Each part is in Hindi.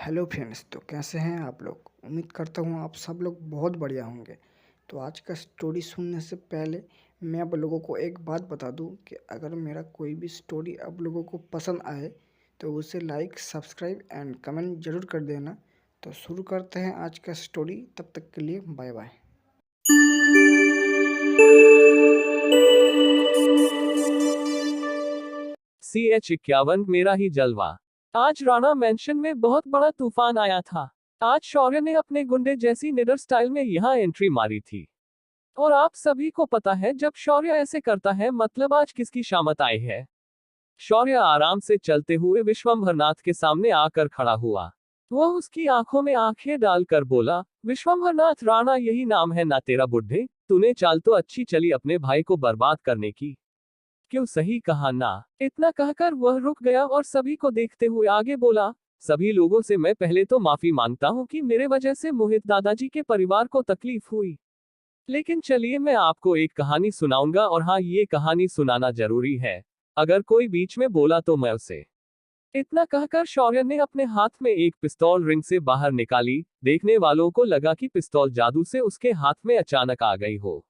हेलो फ्रेंड्स, तो कैसे हैं आप लोग। उम्मीद करता हूँ आप सब लोग बहुत बढ़िया होंगे। तो आज का स्टोरी सुनने से पहले मैं आप लोगों को एक बात बता दूं कि अगर मेरा कोई भी स्टोरी आप लोगों को पसंद आए तो उसे लाइक, सब्सक्राइब एंड कमेंट ज़रूर कर देना। तो शुरू करते हैं आज का स्टोरी। तब तक के लिए बाय बाय। CH-51 मेरा ही जलवा। आज राणा मैंशन में बहुत बड़ा तूफान आया था। आज शौर्य ने अपने गुंडे जैसी निडर स्टाइल में यहाँ एंट्री मारी थी। और आप सभी को पता है जब शौर्य ऐसे करता है मतलब आज किसकी शामत आई है। शौर्य आराम से चलते हुए विश्वंभरनाथ के सामने आकर खड़ा हुआ। वह उसकी आंखों में आंखें डालकर बोला, विश्वंभरनाथ राणा यही नाम है ना तेरा बुड्ढे। तूने चाल तो अच्छी चली अपने भाई को बर्बाद करने की। क्यों सही कहा ना। इतना कहकर वह रुक गया और सभी को देखते हुए आगे बोला, सभी लोगों से मैं पहले तो माफी मांगता हूं कि मेरे वजह से मोहित दादाजी के परिवार को तकलीफ हुई। लेकिन चलिए मैं आपको एक कहानी सुनाऊंगा और हाँ ये कहानी सुनाना जरूरी है। अगर कोई बीच में बोला तो मैं उसे। इतना कहकर शौर्य ने अपने हाथ में एक पिस्तौल रिंग से बाहर निकाली। देखने वालों को लगा कि पिस्तौल जादू से उसके हाथ में अचानक आ गई हो।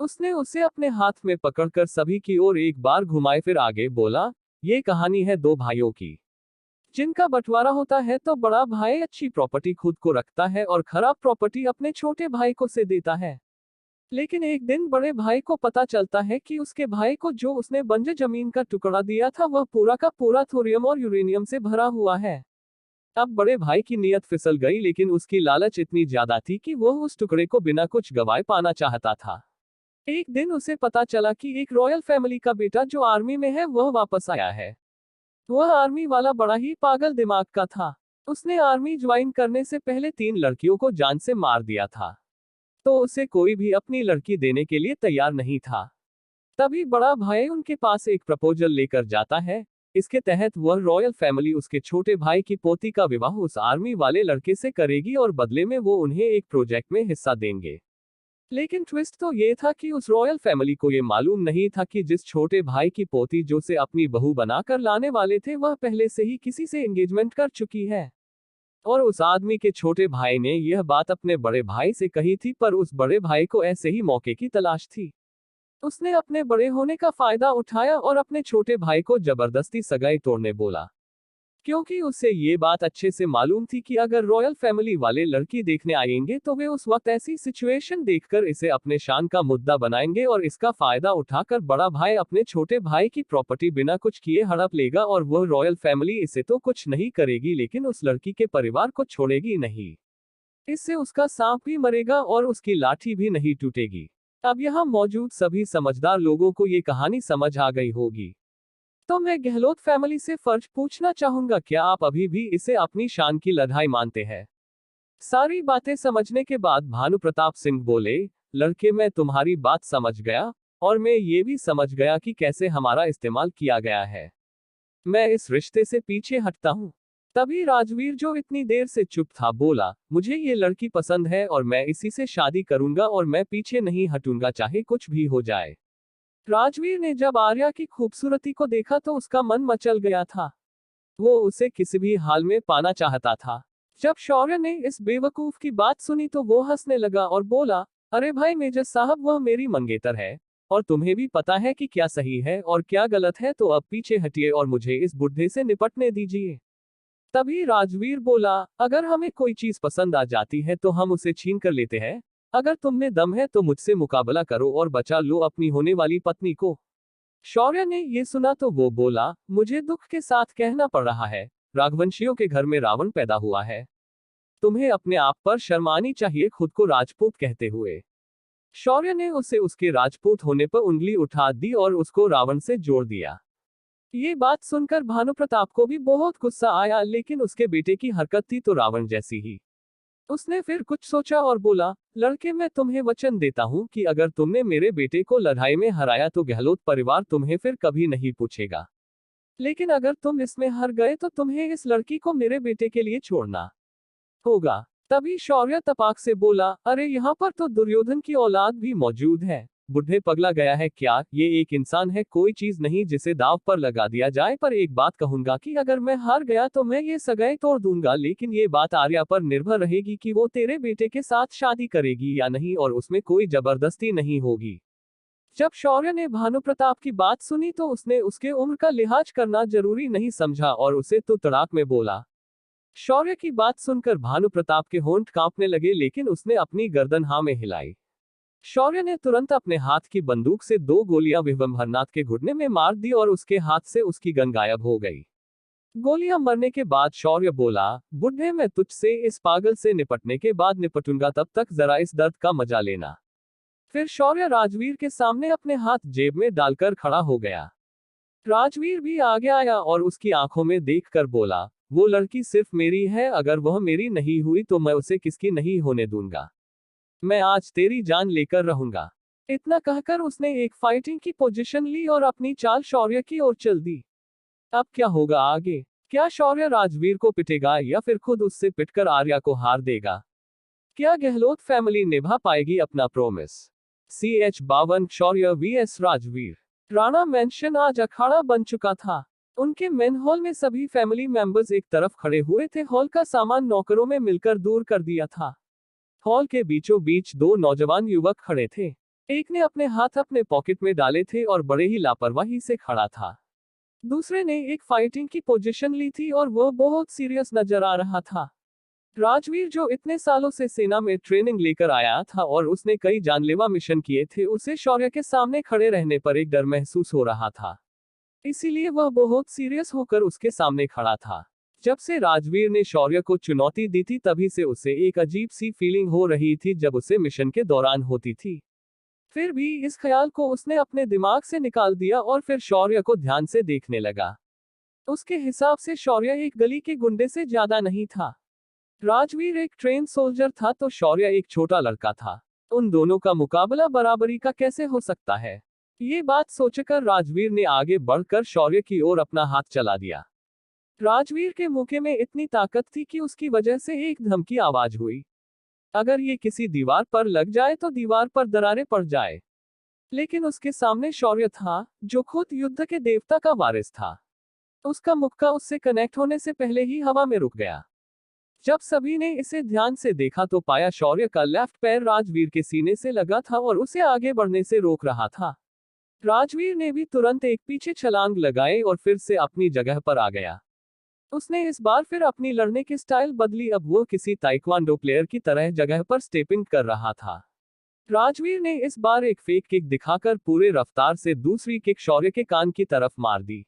उसने उसे अपने हाथ में पकड़कर सभी की ओर एक बार घुमाए फिर आगे बोला, ये कहानी है दो भाइयों की, जिनका बंटवारा होता है तो बड़ा भाई अच्छी प्रॉपर्टी खुद को रखता है और खराब प्रॉपर्टी अपने छोटे भाई को से देता है। लेकिन एक दिन बड़े भाई को पता चलता है कि उसके भाई को जो उसने बंजर जमीन का टुकड़ा दिया था वह पूरा का पूरा थोरियम और यूरेनियम से भरा हुआ है। अब बड़े भाई की नीयत फिसल गई लेकिन उसकी लालच इतनी ज्यादा थी कि वह उस टुकड़े को बिना कुछ गवाए पाना चाहता था। एक दिन उसे पता चला कि एक रॉयल फैमिली का बेटा जो आर्मी में है वह वापस आया है। वह आर्मी वाला बड़ा ही पागल दिमाग का था। उसने आर्मी ज्वाइन करने से पहले 3 लड़कियों को जान से मार दिया था। तो उसे कोई भी अपनी लड़की देने के लिए तैयार नहीं था। तभी बड़ा भाई उनके पास एक प्रपोजल लेकर जाता है। इसके तहत वह रॉयल फैमिली उसके छोटे भाई की पोती का विवाह उस आर्मी वाले लड़के से करेगी और बदले में वो उन्हें एक प्रोजेक्ट में हिस्सा देंगे। लेकिन ट्विस्ट तो ये था कि उस रॉयल फैमिली को ये मालूम नहीं था कि जिस छोटे भाई की पोती जो से अपनी बहू बनाकर लाने वाले थे वह पहले से ही किसी से एंगेजमेंट कर चुकी है। और उस आदमी के छोटे भाई ने यह बात अपने बड़े भाई से कही थी पर उस बड़े भाई को ऐसे ही मौके की तलाश थी। उसने अपने बड़े होने का फायदा उठाया और अपने छोटे भाई को जबरदस्ती सगाई तोड़ने बोला। क्योंकि उसे ये बात अच्छे से मालूम थी कि अगर रॉयल फैमिली वाले लड़की देखने आएंगे तो वे उस वक्त ऐसी सिचुएशन देखकर इसे अपने शान का मुद्दा बनाएंगे और इसका फायदा उठाकर बड़ा भाई अपने छोटे भाई की प्रॉपर्टी बिना कुछ किए हड़प लेगा और वह रॉयल फैमिली इसे तो कुछ नहीं करेगी लेकिन उस लड़की के परिवार को छोड़ेगी नहीं। इससे उसका सांप भी मरेगा और उसकी लाठी भी नहीं टूटेगी। अब यहाँ मौजूद सभी समझदार लोगों को ये कहानी समझ आ गई होगी। तो मैं गहलोत फैमिली से फर्ज पूछना चाहूंगा, क्या आप अभी भी इसे अपनी शान की लड़ाई मानते हैं। सारी बातें समझने के बाद भानु प्रताप सिंह बोले, लड़के मैं तुम्हारी बात समझ गया और मैं ये भी समझ गया कि कैसे हमारा इस्तेमाल किया गया है। मैं इस रिश्ते से पीछे हटता हूँ। तभी राजवीर जो इतनी देर से चुप था बोला, मुझे ये लड़की पसंद है और मैं इसी से शादी करूंगा और मैं पीछे नहीं हटूंगा चाहे कुछ भी हो जाए। राजवीर ने जब आर्या की खूबसूरती को देखा तो उसका मन मचल गया था। वो उसे किसी भी हाल में पाना चाहता था। जब शौर्य ने इस बेवकूफ की बात सुनी तो वो हंसने लगा और बोला, अरे भाई मेजर साहब वह मेरी मंगेतर है और तुम्हें भी पता है कि क्या सही है और क्या गलत है, तो अब पीछे हटिए और मुझे इस बुढ़े से निपटने दीजिए। तभी राजवीर बोला, अगर हमें कोई चीज पसंद आ जाती है तो हम उसे छीन कर लेते हैं। अगर तुम में दम है तो मुझसे मुकाबला करो और बचा लो अपनी होने वाली पत्नी को। शौर्य ने ये सुना तो वो बोला, मुझे दुख के साथ कहना पड़ रहा है, राघवंशियों के घर में रावण पैदा हुआ है। तुम्हें अपने आप पर शर्मानी चाहिए खुद को राजपूत कहते हुए। शौर्य ने उसे उसके राजपूत होने पर उंगली उठा दी और उसको रावण से जोड़ दिया। ये बात सुनकर भानुप्रताप को भी बहुत गुस्सा आया लेकिन उसके बेटे की हरकत थी तो रावण जैसी ही। उसने फिर कुछ सोचा और बोला, लड़के मैं तुम्हें वचन देता हूं कि अगर तुमने मेरे बेटे को लड़ाई में हराया तो गहलोत परिवार तुम्हें फिर कभी नहीं पूछेगा। लेकिन अगर तुम इसमें हार गए तो तुम्हें इस लड़की को मेरे बेटे के लिए छोड़ना होगा। तभी शौर्य तपाक से बोला, अरे यहाँ पर तो दुर्योधन की औलाद भी मौजूद है। बुढ़े पगला गया है क्या? ये एक इंसान है, कोई चीज नहीं जिसे दांव पर लगा दिया जाए। पर एक बात कहूंगा कि अगर मैं हार गया तो मैं ये सगाई तोड़ दूंगा, लेकिन ये बात आर्या पर निर्भर रहेगी कि वो तेरे बेटे के साथ शादी करेगी या नहीं, और उसमें कोई जबरदस्ती नहीं होगी। जब शौर्य ने भानुप्रताप की बात सुनी तो उसने उसके उम्र का लिहाज करना जरूरी नहीं समझा और उसे तो तड़ाक में बोला। शौर्य की बात सुनकर भानुप्रताप के होंठ कांपने लगे, लेकिन उसने अपनी गर्दन हाँ में हिलाई। शौर्य ने तुरंत अपने हाथ की बंदूक से 2 गोलियां विवम्भरनाथ के घुटने में मार दी और उसके हाथ से उसकी गन गायब हो गई। गोलियां मरने के बाद शौर्य बोला, बुढ़े मैं तुझसे इस पागल से निपटने के बाद निपटूंगा, तब तक जरा इस दर्द का मजा लेना। फिर शौर्य राजवीर के सामने अपने हाथ जेब में डालकर खड़ा हो गया। राजवीर भी आगे आया और उसकी आंखों में देखकर बोला, वो लड़की सिर्फ मेरी है, अगर वह मेरी नहीं हुई तो मैं उसे किसकी नहीं होने दूंगा। मैं आज तेरी जान लेकर रहूंगा। इतना कहकर उसने एक फाइटिंग की पोजीशन ली और अपनी चाल शौर्य की ओर चल दी। अब क्या होगा आगे? क्या शौर्य राजवीर को पिटेगा या फिर खुद उससे पिटकर आर्या को हार देगा? क्या गहलोत फैमिली निभा पाएगी अपना प्रोमिस? CH52 शौर्य vs राजवीर। राणा मेंशन आज अखाड़ा बन चुका था। उनके मेन हॉल में सभी फैमिली मेंबर्स एक तरफ खड़े हुए थे। हॉल का सामान नौकरों में मिलकर दूर कर दिया था। हॉल के बीचों बीच 2 नौजवान युवक खड़े थे। एक ने अपने हाथ अपने पॉकेट में डाले थे और बड़े ही लापरवाही से खड़ा था। दूसरे ने एक फाइटिंग की पोजीशन ली थी और वह बहुत सीरियस नजर आ रहा था। राजवीर जो इतने सालों से सेना में ट्रेनिंग लेकर आया था और उसने कई जानलेवा मिशन किए थे, उसे शौर्य के सामने खड़े रहने पर एक डर महसूस हो रहा था। इसीलिए वह बहुत सीरियस होकर उसके सामने खड़ा था। जब से राजवीर ने शौर्य को चुनौती दी थी तभी से उसे एक अजीब सी फीलिंग हो रही थी जब उसे मिशन के दौरान होती थी। फिर भी इस ख्याल को उसने अपने दिमाग से निकाल दिया और फिर शौर्य को ध्यान से देखने लगा। उसके हिसाब से शौर्य एक गली के गुंडे से ज्यादा नहीं था। राजवीर एक ट्रेन सोल्जर था तो शौर्य एक छोटा लड़का था। उन दोनों का मुकाबला बराबरी का कैसे हो सकता है? ये बात सोचकर राजवीर ने आगे बढ़कर शौर्य की ओर अपना हाथ चला दिया। राजवीर के मुके में इतनी ताकत थी कि उसकी वजह से एक धमकी आवाज हुई। अगर ये किसी दीवार पर लग जाए तो दीवार पर दरारें पड़ जाए। लेकिन उसके सामने शौर्य था, जो खुद युद्ध के देवता का वारिस था। उसका मुक्का उससे कनेक्ट होने से पहले ही हवा में रुक गया। जब सभी ने इसे ध्यान से देखा तो पाया शौर्य का लेफ्ट पैर राजवीर के सीने से लगा था और उसे आगे बढ़ने से रोक रहा था। राजवीर ने भी तुरंत एक पीछे छलांग लगाई और फिर से अपनी जगह पर आ गया। उसने इस बार फिर अपनी लड़ने की स्टाइल बदली। अब वो किसी ताइक्वांडो प्लेयर की तरह जगह पर स्टेपिंग कर रहा था। राजवीर ने इस बार एक फेक किक दिखाकर पूरे रफ्तार से दूसरी किक शौर्य के कान की तरफ मार दी।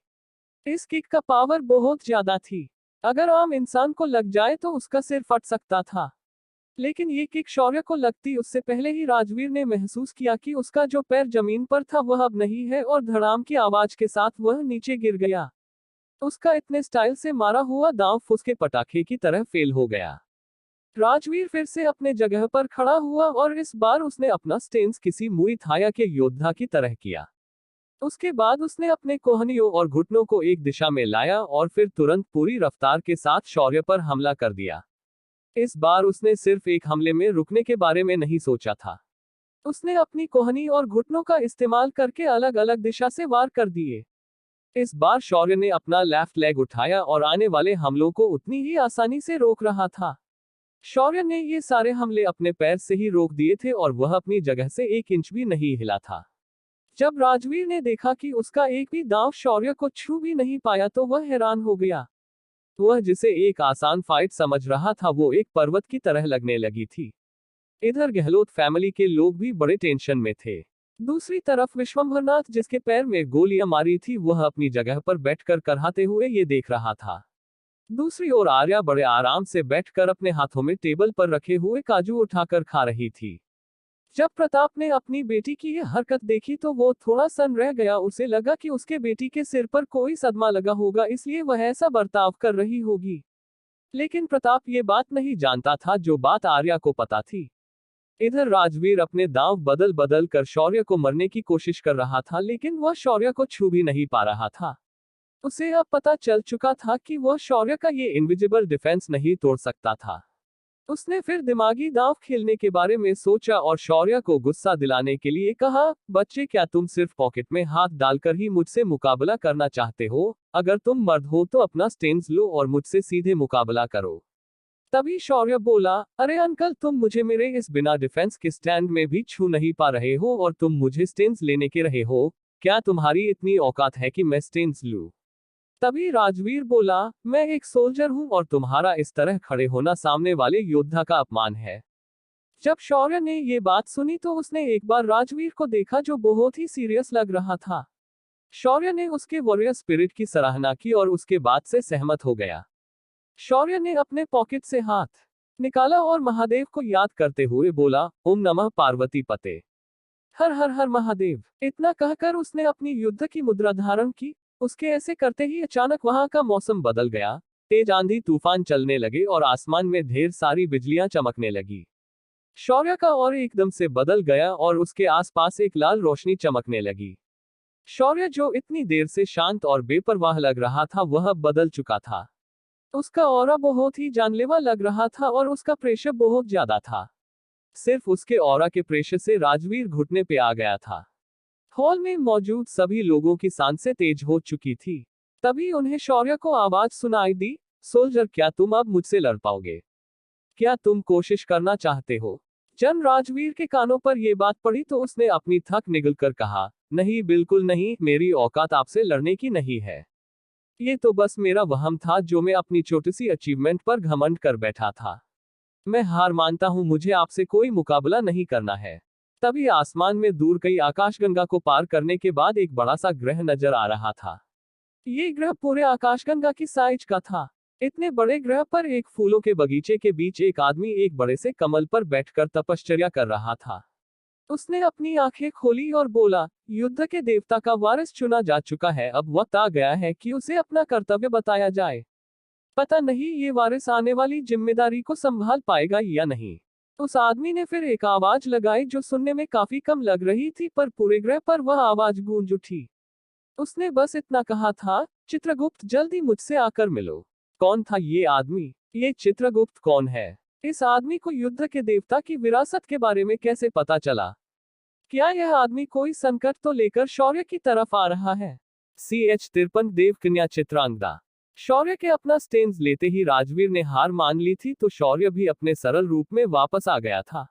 इस किक का पावर बहुत ज्यादा थी। अगर आम इंसान को लग जाए तो उसका सिर फट सकता था। लेकिन ये किक शौर्य को लगती उससे पहले ही राजवीर ने महसूस किया कि उसका जो पैर जमीन पर था वह अब नहीं है और धड़ाम की आवाज के साथ वह नीचे गिर गया। उसका इतने स्टाइल से मारा हुआ दांव फुसके पटाखे की तरह फेल हो गया। राजवीर फिर से अपने जगह पर खड़ा हुआ और इस बार उसने अपना स्टेंस किसी मुई थाई के योद्धा की तरह किया। उसके बाद उसने अपने कोहनियों और घुटनों को एक दिशा में लाया और फिर तुरंत पूरी रफ्तार के साथ शौर्य पर हमला कर दिया। इस बार उसने सिर्फ एक हमले में रुकने के बारे में नहीं सोचा था। उसने अपनी कोहनी और घुटनों का इस्तेमाल करके अलग अलग दिशा से वार कर दिए। इस बार शौर्य ने अपना लेफ्ट लेग उठाया और आने वाले हमलों को उतनी ही आसानी से रोक रहा था। शौर्य ने ये सारे हमले अपने पैर से ही रोक दिए थे और वह अपनी जगह से 1 इंच भी नहीं हिला था। जब राजवीर ने देखा कि उसका एक भी दांव शौर्य को छू भी नहीं पाया तो वह हैरान हो गया। वह जिसे एक आसान फाइट समझ रहा था वो एक पर्वत की तरह लगने लगी थी। इधर गहलोत फैमिली के लोग भी बड़े टेंशन में थे। दूसरी तरफ विश्वंभरनाथ जिसके पैर में गोलियां मारी थी वह अपनी जगह पर बैठकर कराहते हुए ये देख रहा था। दूसरी ओर आर्या बड़े आराम से बैठकर अपने हाथों में टेबल पर रखे हुए काजू उठाकर खा रही थी। जब प्रताप ने अपनी बेटी की यह हरकत देखी तो वो थोड़ा सन रह गया। उसे लगा कि उसके बेटी के सिर पर कोई सदमा लगा होगा, इसलिए वह ऐसा बर्ताव कर रही होगी। लेकिन प्रताप ये बात नहीं जानता था जो बात आर्या को पता थी। इधर राजवीर अपने दांव बदल बदल कर शौर्य को मरने की कोशिश कर रहा था, लेकिन वह शौर्य को छू भी नहीं पा रहा था। उसे अब पता चल चुका था कि वह शौर्य का ये इनविजिबल डिफेंस नहीं तोड़ सकता था। उसने फिर दिमागी दांव खेलने के बारे में सोचा और शौर्य को गुस्सा दिलाने के लिए कहा, बच्चे क्या तुम सिर्फ पॉकेट में हाथ डालकर ही मुझसे मुकाबला करना चाहते हो? अगर तुम मर्द हो तो अपना स्टेन्स लो और मुझसे सीधे मुकाबला करो। तभी शौर्य बोला, अरे अंकल, तुम मुझे मेरे इस बिना डिफेंस के स्टैंड में भी छू नहीं पा रहे हो और तुम मुझे स्टेन्स लेने के रहे हो? क्या तुम्हारी इतनी औकात है कि मैं स्टेन्स लूं? तभी राजवीर बोला, मैं एक सोल्जर हूं और तुम्हारा इस तरह खड़े होना सामने वाले योद्धा का अपमान है। जब शौर्य ने ये बात सुनी तो उसने एक बार राजवीर को देखा जो बहुत ही सीरियस लग रहा था। शौर्य ने उसके वॉरियर स्पिरिट की सराहना की और उसके बात से सहमत हो गया। शौर्य ने अपने पॉकेट से हाथ निकाला और महादेव को याद करते हुए बोला, ओम नमः पार्वती पते, हर हर हर महादेव। इतना कहकर उसने अपनी युद्ध की मुद्रा धारण की। उसके ऐसे करते ही अचानक वहां का मौसम बदल गया। तेज आंधी तूफान चलने लगे और आसमान में ढेर सारी बिजलियां चमकने लगी। शौर्य का और एकदम से बदल गया और उसके आसपास एक लाल रोशनी चमकने लगी। शौर्य जो इतनी देर से शांत और बेपरवाह लग रहा था वह अब बदल चुका था। उसका ऑरा बहुत ही जानलेवा लग रहा था और उसका प्रेशर बहुत ज्यादा था। सिर्फ उसके ऑरा के प्रेशर से राजवीर घुटने पे आ गया था। हॉल में मौजूद सभी लोगों की सांसें तेज हो चुकी थी। तभी उन्हें शौर्य को आवाज सुनाई दी, सोल्जर, क्या तुम अब मुझसे लड़ पाओगे? क्या तुम कोशिश करना चाहते हो? जन राजवीर के कानों पर यह बात पड़ी तो उसने अपनी थक निगल कर कहा, नहीं, बिल्कुल नहीं, मेरी औकात आपसे लड़ने की नहीं है। ये तो बस मेरा वहम था जो मैं अपनी छोटी सी अचीवमेंट पर घमंड कर बैठा था। मैं हार मानता हूं, मुझे आपसे कोई मुकाबला नहीं करना है। तभी आसमान में दूर कई आकाशगंगा को पार करने के बाद एक बड़ा सा ग्रह नजर आ रहा था। ये ग्रह पूरे आकाशगंगा की साइज का था। इतने बड़े ग्रह पर एक फूलों के बगीचे के बीच एक आदमी एक बड़े से कमल पर बैठकर तपश्चर्या कर रहा था। उसने अपनी आंखें खोली और बोला, युद्ध के देवता का वारिस चुना जा चुका है, अब वक्त आ गया है कि उसे अपना कर्तव्य बताया जाए। पता नहीं ये वारिस आने वाली जिम्मेदारी को संभाल पाएगा या नहीं। उस आदमी ने फिर एक आवाज लगाई जो सुनने में काफी कम लग रही थी, पर पूरे ग्रह पर वह आवाज गूंज उठी। उसने बस इतना कहा था, चित्रगुप्त, जल्दी मुझसे आकर मिलो। कौन था ये आदमी? ये चित्रगुप्त कौन है? इस आदमी को युद्ध के देवता की विरासत के बारे में कैसे पता चला? क्या यह आदमी कोई संकट तो लेकर शौर्य की तरफ आ रहा है? CH53 देव कन्या चित्रांगदा। शौर्य के अपना स्टेन्स लेते ही राजवीर ने हार मान ली थी तो शौर्य भी अपने सरल रूप में वापस आ गया था।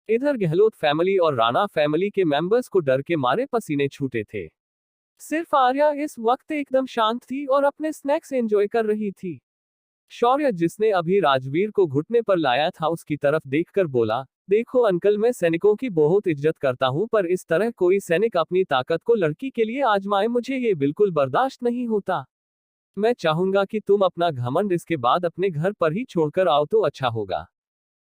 इधर गहलोत फैमिली और राणा फैमिली के मेंबर्स को डर के मारे पसीने छूटे थे। सिर्फ आर्या इस वक्त एकदम शांत थी और अपने स्नैक्स एंजॉय कर रही थी। शौर्य, जिसने अभी राजवीर को घुटने पर लाया था, उसकी तरफ देखकर बोला, देखो अंकल, मैं सैनिकों की बहुत इज्जत करता हूं, पर इस तरह कोई सैनिक अपनी ताकत को लड़की के लिए आजमाए, मुझे ये बिल्कुल बर्दाश्त नहीं होता। मैं चाहूंगा कि तुम अपना घमंड इसके बाद अपने घर पर ही छोड़कर आओ तो अच्छा होगा।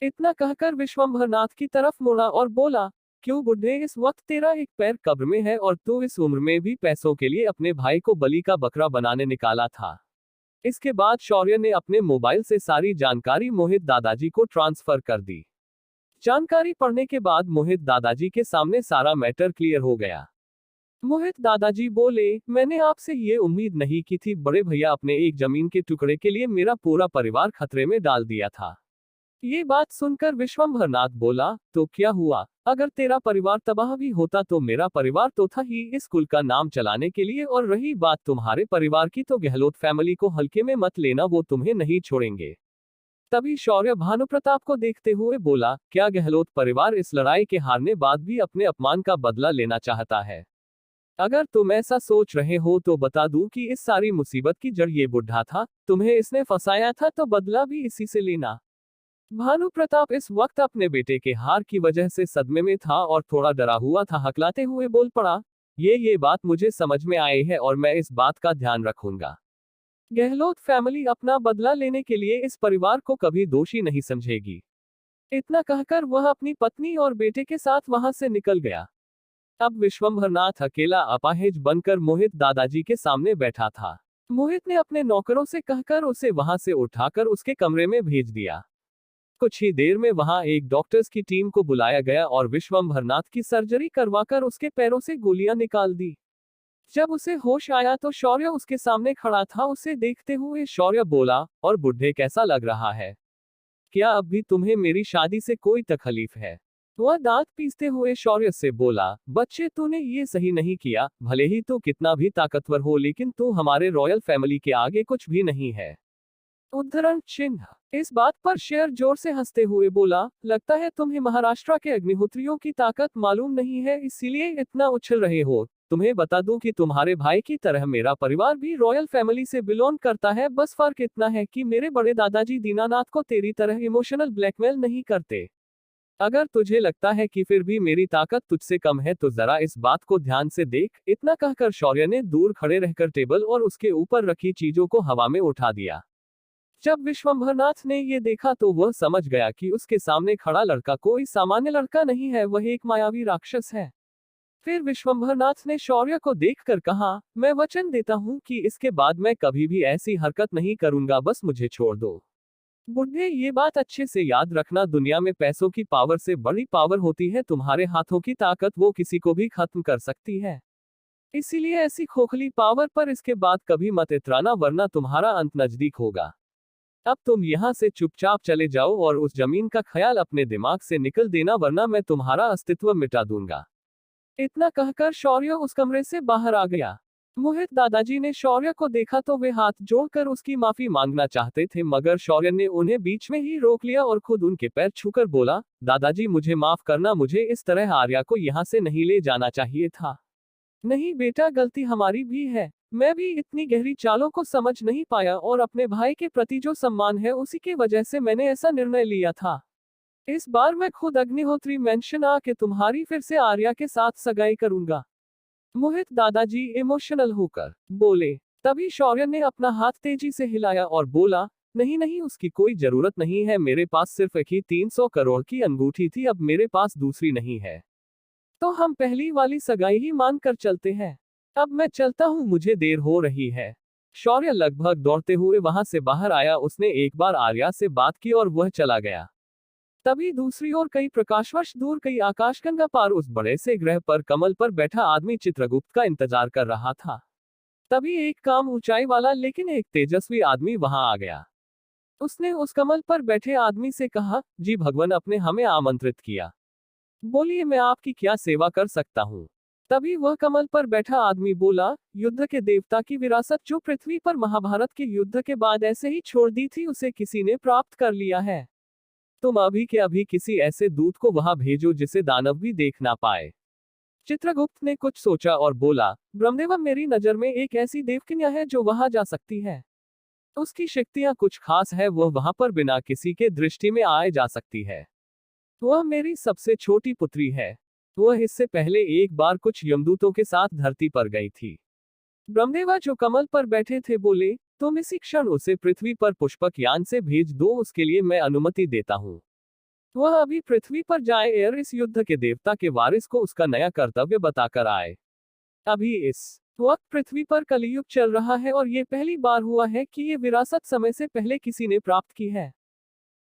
इतना कहकर विश्वंभरनाथ की तरफ मुड़ा और बोला, क्यों बुढ़े, इस वक्त तेरा एक पैर कब्र में है और तू इस उम्र में भी पैसों के लिए अपने भाई को बलि का बकरा बनाने निकाला था। इसके बाद शौर्य ने अपने मोबाइल से सारी जानकारी मोहित दादाजी को ट्रांसफर कर दी। जानकारी पढ़ने के बाद मोहित दादाजी के सामने सारा मैटर क्लियर हो गया। मोहित दादाजी बोले, मैंने आपसे ये उम्मीद नहीं की थी बड़े भैया, अपने एक जमीन के टुकड़े के लिए मेरा पूरा परिवार खतरे में डाल दिया था। ये बात सुनकर विश्वंभरनाथ बोला, तो क्या हुआ? अगर तेरा परिवार तबाह भी होता तो मेरा परिवार तो था ही इस कुल का नाम चलाने के लिए, और रही बात तुम्हारे परिवार की तो गहलोत फैमिली को हल्के में मत लेना, वो तुम्हें नहीं छोड़ेंगे। तभी शौर्य भानुप्रताप को देखते हुए बोला, क्या गहलोत परिवार इस लड़ाई के हारने बाद भी अपने अपमान का बदला लेना चाहता है? अगर तुम ऐसा सोच रहे हो तो बता दूं कि इस सारी मुसीबत की जड़ ये बुढ़ा था, तुम्हें इसने फंसाया था तो बदला भी इसी से लेना। भानु प्रताप इस वक्त अपने बेटे के हार की वजह से सदमे में था और थोड़ा डरा हुआ था। हकलाते हुए बोल पड़ा, ये बात मुझे समझ में आई है और मैं इस बात का ध्यान रखूंगा। गहलोत फैमिली अपना बदला लेने के लिए इस परिवार को कभी दोषी नहीं समझेगी। इतना कहकर वह अपनी पत्नी और बेटे के साथ वहां से निकल गया। अब विश्वंभरनाथ अकेला अपाहिज बनकर मोहित दादाजी के सामने बैठा था। मोहित ने अपने नौकरों से कहकर उसे वहां से उठाकर उसके कमरे में भेज दिया। कुछ ही देर में वहां एक डॉक्टर्स की टीम को बुलाया गया और विश्वंभरनाथ की सर्जरी करवाकर उसके पैरों से गोलियां निकाल दी। जब उसे होश आया तो शौर्य उसके सामने खड़ा था। उसे देखते हुए शौर्य बोला, और बुढ़े कैसा लग रहा है? क्या अब भी तुम्हें मेरी शादी से कोई तकलीफ है? वह दांत पीसते हुए शौर्य से बोला, बच्चे तूने ये सही नहीं किया, भले ही तू कितना भी ताकतवर हो लेकिन तू हमारे रॉयल फैमिली के आगे कुछ भी नहीं है। उद्धरण चिन्ह। इस बात पर शेर जोर से हंसते हुए बोला, लगता है तुम्हें महाराष्ट्र के अग्निहोत्रियों की ताकत मालूम नहीं है, इसीलिए इतना उछल रहे हो। तुम्हें बता दूं कि तुम्हारे भाई की तरह मेरा परिवार भी रॉयल फैमिली से बिलोंग करता है, बस फर्क इतना है कि मेरे बड़े दादाजी दीनानाथ को तेरी तरह इमोशनल ब्लैकमेल नहीं करते। अगर तुझे लगता है कि फिर भी मेरी ताकत तुझसे कम है तो जरा इस बात को ध्यान से देख। इतना कहकर शौर्य ने दूर खड़े रहकर टेबल और उसके ऊपर रखी चीजों को हवा में उठा दिया। जब विश्वंभरनाथ ने ये देखा तो वह समझ गया कि उसके सामने खड़ा लड़का कोई सामान्य लड़का नहीं है, वह एक मायावी राक्षस है। फिर विश्वंभरनाथ ने शौर्य को देखकर कहा, मैं वचन देता हूँ कि इसके बाद मैं कभी भी ऐसी हरकत नहीं करूंगा, बस मुझे छोड़ दो। बुढ़े, ये बात अच्छे से याद रखना, दुनिया में पैसों की पावर से बड़ी पावर होती है तुम्हारे हाथों की ताकत, वो किसी को भी खत्म कर सकती है। इसीलिए ऐसी खोखली पावर पर इसके बाद कभी मत इतराना, वरना तुम्हारा अंत नजदीक होगा। अब तुम यहाँ से चुपचाप चले जाओ और उस जमीन का ख्याल अपने दिमाग से निकल देना, वरना मैं तुम्हारा अस्तित्व मिटा दूंगा। इतना कहकर शौर्य उस कमरे से बाहर आ गया। मोहित दादाजी ने शौर्य को देखा तो वे हाथ जोड़कर उसकी माफी मांगना चाहते थे, मगर शौर्य ने उन्हें बीच में ही रोक लिया और खुद उनके पैर छूकर बोला, दादाजी मुझे माफ करना, मुझे इस तरह आर्या को यहाँ से नहीं ले जाना चाहिए था। नहीं बेटा, गलती हमारी भी है। मैं भी इतनी गहरी चालों को समझ नहीं पाया और अपने भाई के प्रति जो सम्मान है उसी की वजह से मैंने ऐसा निर्णय लिया था। इस बार मैं खुद अग्निहोत्री मेंशन आके तुम्हारी फिर से आर्या के साथ सगाई करूंगा। मोहित दादाजी इमोशनल होकर बोले। तभी शौर्य ने अपना हाथ तेजी से हिलाया और बोला, नहीं नहीं, उसकी कोई जरूरत नहीं है, मेरे पास सिर्फ एक ही 300 करोड़ की अंगूठी थी, अब मेरे पास दूसरी नहीं है। तो हम पहली वाली सगाई ही मान कर चलते हैं। अब मैं चलता हूँ, मुझे देर हो रही है। शौर्य लगभग दौड़ते हुए वहां से बाहर आया, उसने एक बार आर्या से बात की और वह चला गया। तभी दूसरी ओर कई प्रकाशवर्ष दूर, कई आकाशगंगा पार, उस बड़े से ग्रह पर कमल पर बैठा आदमी चित्रगुप्त का इंतजार कर रहा था। तभी एक कम ऊंचाई वाला लेकिन एक तेजस्वी आदमी वहां आ गया। उसने उस कमल पर बैठे आदमी से कहा, जी भगवान, अपने हमें आमंत्रित किया, बोलिए मैं आपकी क्या सेवा कर सकता हूँ। तभी वह कमल पर बैठा आदमी बोला, युद्ध के देवता की विरासत जो पृथ्वी पर महाभारत के युद्ध के बाद ऐसे ही छोड़ दी थी, उसे किसी ने प्राप्त कर लिया है। तुम अभी के अभी किसी ऐसे दूत को वहां भेजो जिसे दानव भी देख ना पाए। चित्रगुप्त ने कुछ सोचा और बोला, ब्रह्मदेव, मेरी नजर में एक ऐसी देवकन्या है जो वहां जा सकती है। उसकी शक्तियां कुछ खास है, वह वहां पर बिना किसी के दृष्टि में आए जा सकती है। वह मेरी सबसे छोटी पुत्री है। वह इससे पहले एक बार कुछ यमदूतों के साथ धरती पर गई थी। ब्रह्मदेवा जो कमल पर बैठे थे बोले, तुम इसी क्षण उसे पृथ्वी पर पुष्पक यान से भेज दो, उसके लिए मैं अनुमति देता हूँ। वह अभी पृथ्वी पर जाए और इस युद्ध के देवता के वारिस को उसका नया कर्तव्य बताकर आए। अभी इस वक्त पृथ्वी पर कलियुग चल रहा है और ये पहली बार हुआ है कि ये विरासत समय से पहले किसी ने प्राप्त की है।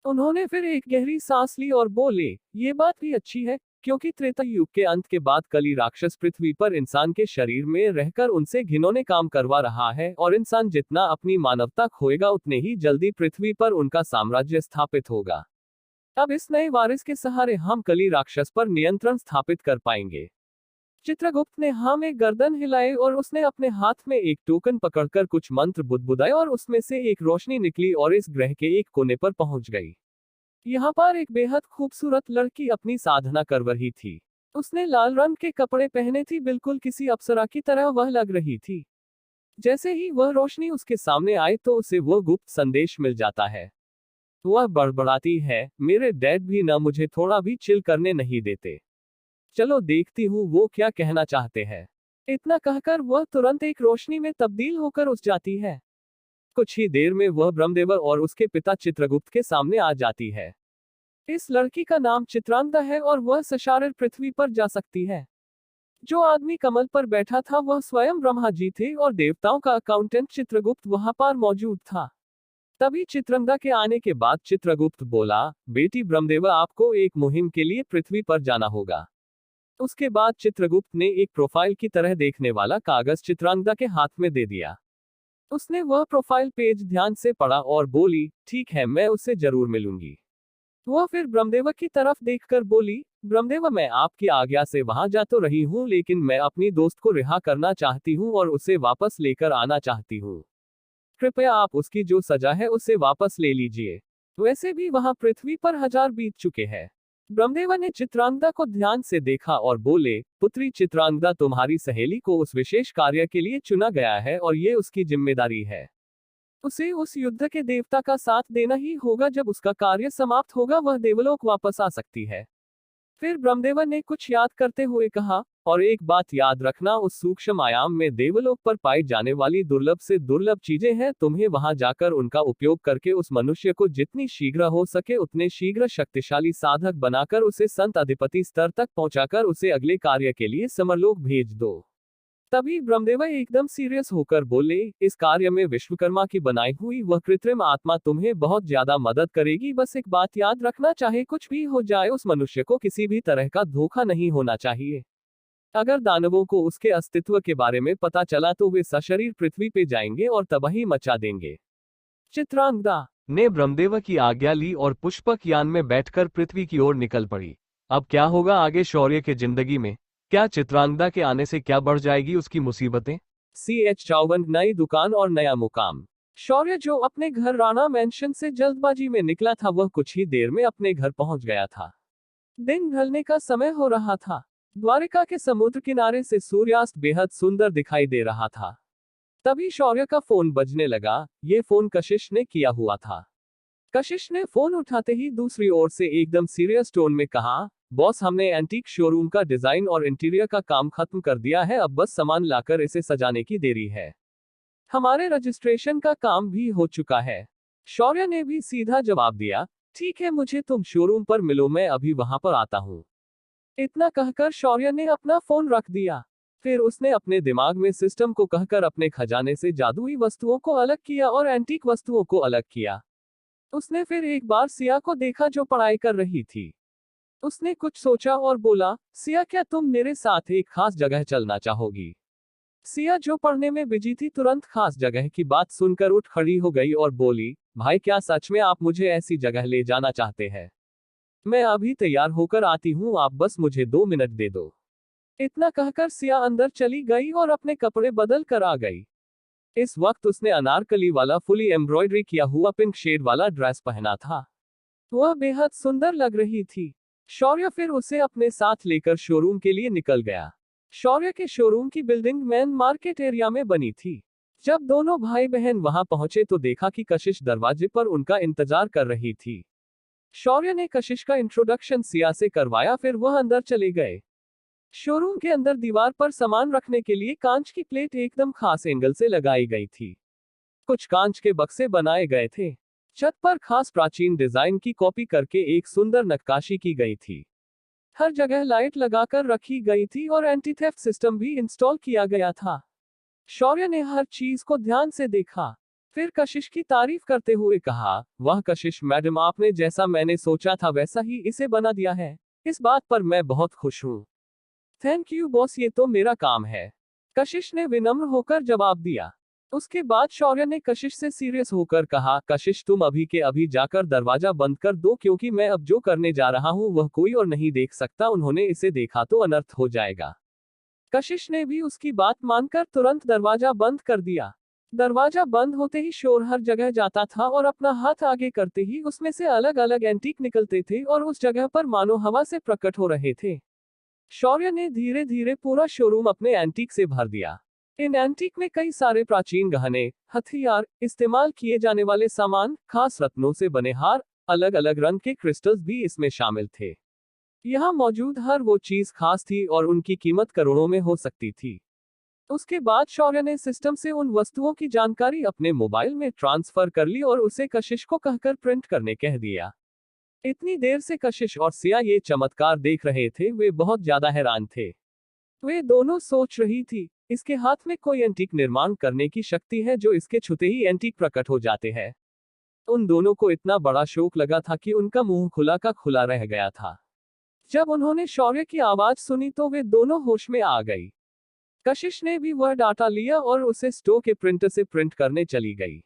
उन्होंने फिर एक गहरी सांस ली और बोले, ये बात भी अच्छी है, क्योंकि त्रेता युग के अंत के बाद कली राक्षस पृथ्वी पर इंसान के शरीर में रहकर उनसे घिनौने काम करवा रहा है, और इंसान जितना अपनी मानवता खोएगा उतने ही जल्दी पृथ्वी पर उनका साम्राज्य स्थापित होगा। अब इस नए वारिस के सहारे हम कली राक्षस पर नियंत्रण स्थापित कर पाएंगे। चित्रगुप्त ने हाँ में गर्दन हिलाई और उसने अपने हाथ में एक टोकन पकड़कर कुछ मंत्र बुदबुदाए और उसमें से एक रोशनी निकली और इस ग्रह के एक कोने पर पहुंच गई। यहाँ पर एक बेहद खूबसूरत लड़की अपनी साधना कर रही थी। उसने लाल रंग के कपड़े पहने थी, बिल्कुल किसी अप्सरा की तरह वह लग रही थी। जैसे ही वह रोशनी उसके सामने आई तो उसे वो गुप्त संदेश मिल जाता है। वह बड़बड़ाती है, मेरे डैड भी न मुझे थोड़ा भी चिल करने नहीं देते। चलो देखती हूँ वो क्या कहना चाहते हैं। इतना कहकर वह तुरंत एक रोशनी में तब्दील होकर उस जाती है। कुछ ही देर में वह ब्रह्मदेव और उसके पिता चित्रगुप्त के सामने आ जाती है। इस लड़की का नाम चित्रांगदा है और वह सशारीर पृथ्वी पर जा सकती है। जो आदमी कमल पर बैठा था वह स्वयं ब्रह्मा जी थे और देवताओं का अकाउंटेंट चित्रगुप्त वहां पर मौजूद था। तभी चित्रांगदा के आने के बाद चित्रगुप्त बोला, बेटी ब्रह्मदेव, आपको एक मुहिम के लिए पृथ्वी पर जाना होगा। उसके बाद चित्रगुप्त ने एक प्रोफाइल की तरह देखने वाला कागज चित्रांगदा के हाथ में दे दिया। उसने वह प्रोफाइल पेज ध्यान से पढ़ा और बोली, ठीक है, मैं उससे जरूर मिलूंगी। वह फिर ब्रह्मदेव की तरफ देखकर बोली, ब्रह्मदेव मैं आपकी आज्ञा से वहां जा तो रही हूं, लेकिन मैं अपनी दोस्त को रिहा करना चाहती हूं और उसे वापस लेकर आना चाहती हूं। कृपया आप उसकी जो सजा है उसे वापस ले लीजिए। वैसे भी वहां पृथ्वी पर 1000 बीत चुके हैं। ब्रह्मदेव ने चित्रांगदा को ध्यान से देखा और बोले, पुत्री चित्रांगदा, तुम्हारी सहेली को उस विशेष कार्य के लिए चुना गया है और ये उसकी जिम्मेदारी है। उसे उस युद्ध के देवता का साथ देना ही होगा। जब उसका कार्य समाप्त होगा वह देवलोक वापस आ सकती है। फिर ब्रह्मदेव ने कुछ याद करते हुए कहा, और एक बात याद रखना, उस सूक्ष्म आयाम में देवलोक पर पाई जाने वाली दुर्लभ से दुर्लभ चीजें हैं। तुम्हें वहां जाकर उनका उपयोग करके उस मनुष्य को जितनी शीघ्र हो सके उतने शीघ्र शक्तिशाली साधक बनाकर उसे संत अधिपति स्तर तक पहुंचाकर उसे अगले कार्य के लिए समरलोक भेज दो। तभी ब्रह्मदेव एकदम सीरियस होकर बोले, इस कार्य में विश्वकर्मा की बनाई हुई वह कृत्रिम आत्मा तुम्हें बहुत ज्यादा मदद करेगी। बस एक बात याद रखना, चाहे कुछ भी हो जाए उस मनुष्य को किसी भी तरह का धोखा नहीं होना चाहिए। अगर दानवों को उसके अस्तित्व के बारे में पता चला तो वे सशरीर पृथ्वी पे जाएंगे और तबाही मचा देंगे। चित्रांगदा ने ब्रह्मदेव की आज्ञा ली और पुष्पक यान में बैठकर पृथ्वी की ओर निकल पड़ी। अब क्या होगा आगे शौर्य के जिंदगी में? क्या चित्रांगदा के आने से क्या बढ़ जाएगी उसकी मुसीबतें? CH54 नई दुकान और नया मुकाम। शौर्य जो अपने घर राणा मैंशन से जल्दबाजी में निकला था वह कुछ ही देर में अपने घर पहुंच गया था। दिन ढलने का समय हो रहा था। द्वारिका के समुद्र किनारे से सूर्यास्त बेहद सुंदर दिखाई दे रहा था। तभी शौर्य का फोन बजने लगा। ये फोन कशिश ने किया हुआ था। कशिश ने फोन उठाते ही दूसरी ओर से एकदम सीरियस टोन में कहा, बॉस, हमने एंटीक शोरूम का डिजाइन और इंटीरियर का काम खत्म कर दिया है, अब बस सामान लाकर इसे सजाने की देरी है। हमारे रजिस्ट्रेशन का काम भी हो चुका है। शौर्य ने भी सीधा जवाब दिया, ठीक है, मुझे तुम शोरूम पर मिलो, मैं अभी वहां पर आता हूं। इतना कहकर शौर्य ने अपना फोन रख दिया। फिर उसने अपने दिमाग में सिस्टम को कहकर अपने खजाने से जादुई वस्तुओं को अलग किया और एंटीक वस्तुओं को अलग किया। उसने फिर एक बार सिया को देखा जो पढ़ाई कर रही थी। उसने कुछ सोचा और बोला, सिया, क्या तुम मेरे साथ एक खास जगह चलना चाहोगी? सिया जो पढ़ने में बिजी थी तुरंत खास जगह की बात सुनकर उठ खड़ी हो गई और बोली, भाई, क्या सच में आप मुझे ऐसी जगह ले जाना चाहते हैं? मैं अभी तैयार होकर आती हूँ, आप बस मुझे 2 मिनट दे दो। इतना कहकर सिया अंदर चली गई और अपने कपड़े बदल कर आ गई। इस वक्त उसने अनारकली वाला फुली एम्ब्रॉयडरी किया हुआ पिंक शेड वाला ड्रेस पहना था। वह बेहद सुंदर लग रही थी। शौर्य फिर उसे अपने साथ लेकर शोरूम के लिए निकल गया। शौर्य के शोरूम की बिल्डिंग मेन मार्केट एरिया में बनी थी। जब दोनों भाई बहन वहां पहुंचे तो देखा कि कशिश दरवाजे पर उनका इंतजार कर रही थी। शौर्य ने कशिश का इंट्रोडक्शन सिया से करवाया, फिर वह अंदर चले गए। शोरूम के अंदर दीवार पर सामान रखने के लिए कांच की प्लेट एकदम खास एंगल से लगाई गई थी। कुछ कांच के बक्से बनाए गए थे। छत पर खास प्राचीन डिजाइन की कॉपी करके एक सुंदर नक्काशी की गई थी। हर जगह लाइट लगाकर रखी गई थी और एंटी थेफ्ट सिस्टम भी इंस्टॉल किया गया था। शौर्य ने हर चीज को ध्यान से देखा, फिर कशिश की तारीफ करते हुए कहा, वाह कशिश मैडम, आपने जैसा मैंने सोचा था वैसा ही इसे बना दिया है। इस बात पर मैं बहुत खुश हूँ। थैंक यू बॉस, ये तो मेरा काम है, कशिश ने विनम्र होकर जवाब दिया। उसके बाद शौर्य ने कशिश से सीरियस होकर कहा, कशिश, तुम अभी के अभी जाकर दरवाजा बंद कर दो, क्योंकि मैं अब जो करने जा रहा हूं वह कोई और नहीं देख सकता। उन्होंने इसे देखा तो अनर्थ हो जाएगा। कशिश ने भी उसकी बात मानकर तुरंत दरवाजा बंद कर दिया। दरवाजा बंद होते ही शोर हर जगह जाता था और अपना हाथ आगे करते ही उसमें से अलग अलग एंटीक निकलते थे और उस जगह पर मानो हवा से प्रकट हो रहे थे। शौर्य ने धीरे धीरे पूरा शोरूम अपने एंटीक से भर दिया। इन एंटीक में कई सारे प्राचीन गहने, हथियार, इस्तेमाल किए जाने वाले सामान, खास रत्नों से बने हार, अलग अलग रंग के क्रिस्टल्स भी इसमें शामिल थे। यहाँ मौजूद हर वो चीज खास थी और उनकी कीमत करोड़ों में हो सकती थी। उसके बाद शौर्य ने सिस्टम से उन वस्तुओं की जानकारी अपने मोबाइल में ट्रांसफर कर ली और उसे कशिश को कहकर प्रिंट करने कह दिया। इतनी देर से कशिश और सिया ये चमत्कार देख रहे थे, वे बहुत ज्यादा हैरान थे। वे दोनों सोच रही थी, इसके हाथ में कोई एंटीक निर्माण करने की शक्ति है जो इसके छूते ही एंटीक प्रकट हो जाते हैं। उन दोनों को इतना बड़ा शौक लगा था कि उनका मुंह खुला का खुला रह गया था। जब उन्होंने शौर्य की आवाज सुनी तो वे दोनों होश में आ गई। कशिश ने भी वह डाटा लिया और उसे स्टो के प्रिंटर से प्रिंट करने चली गई।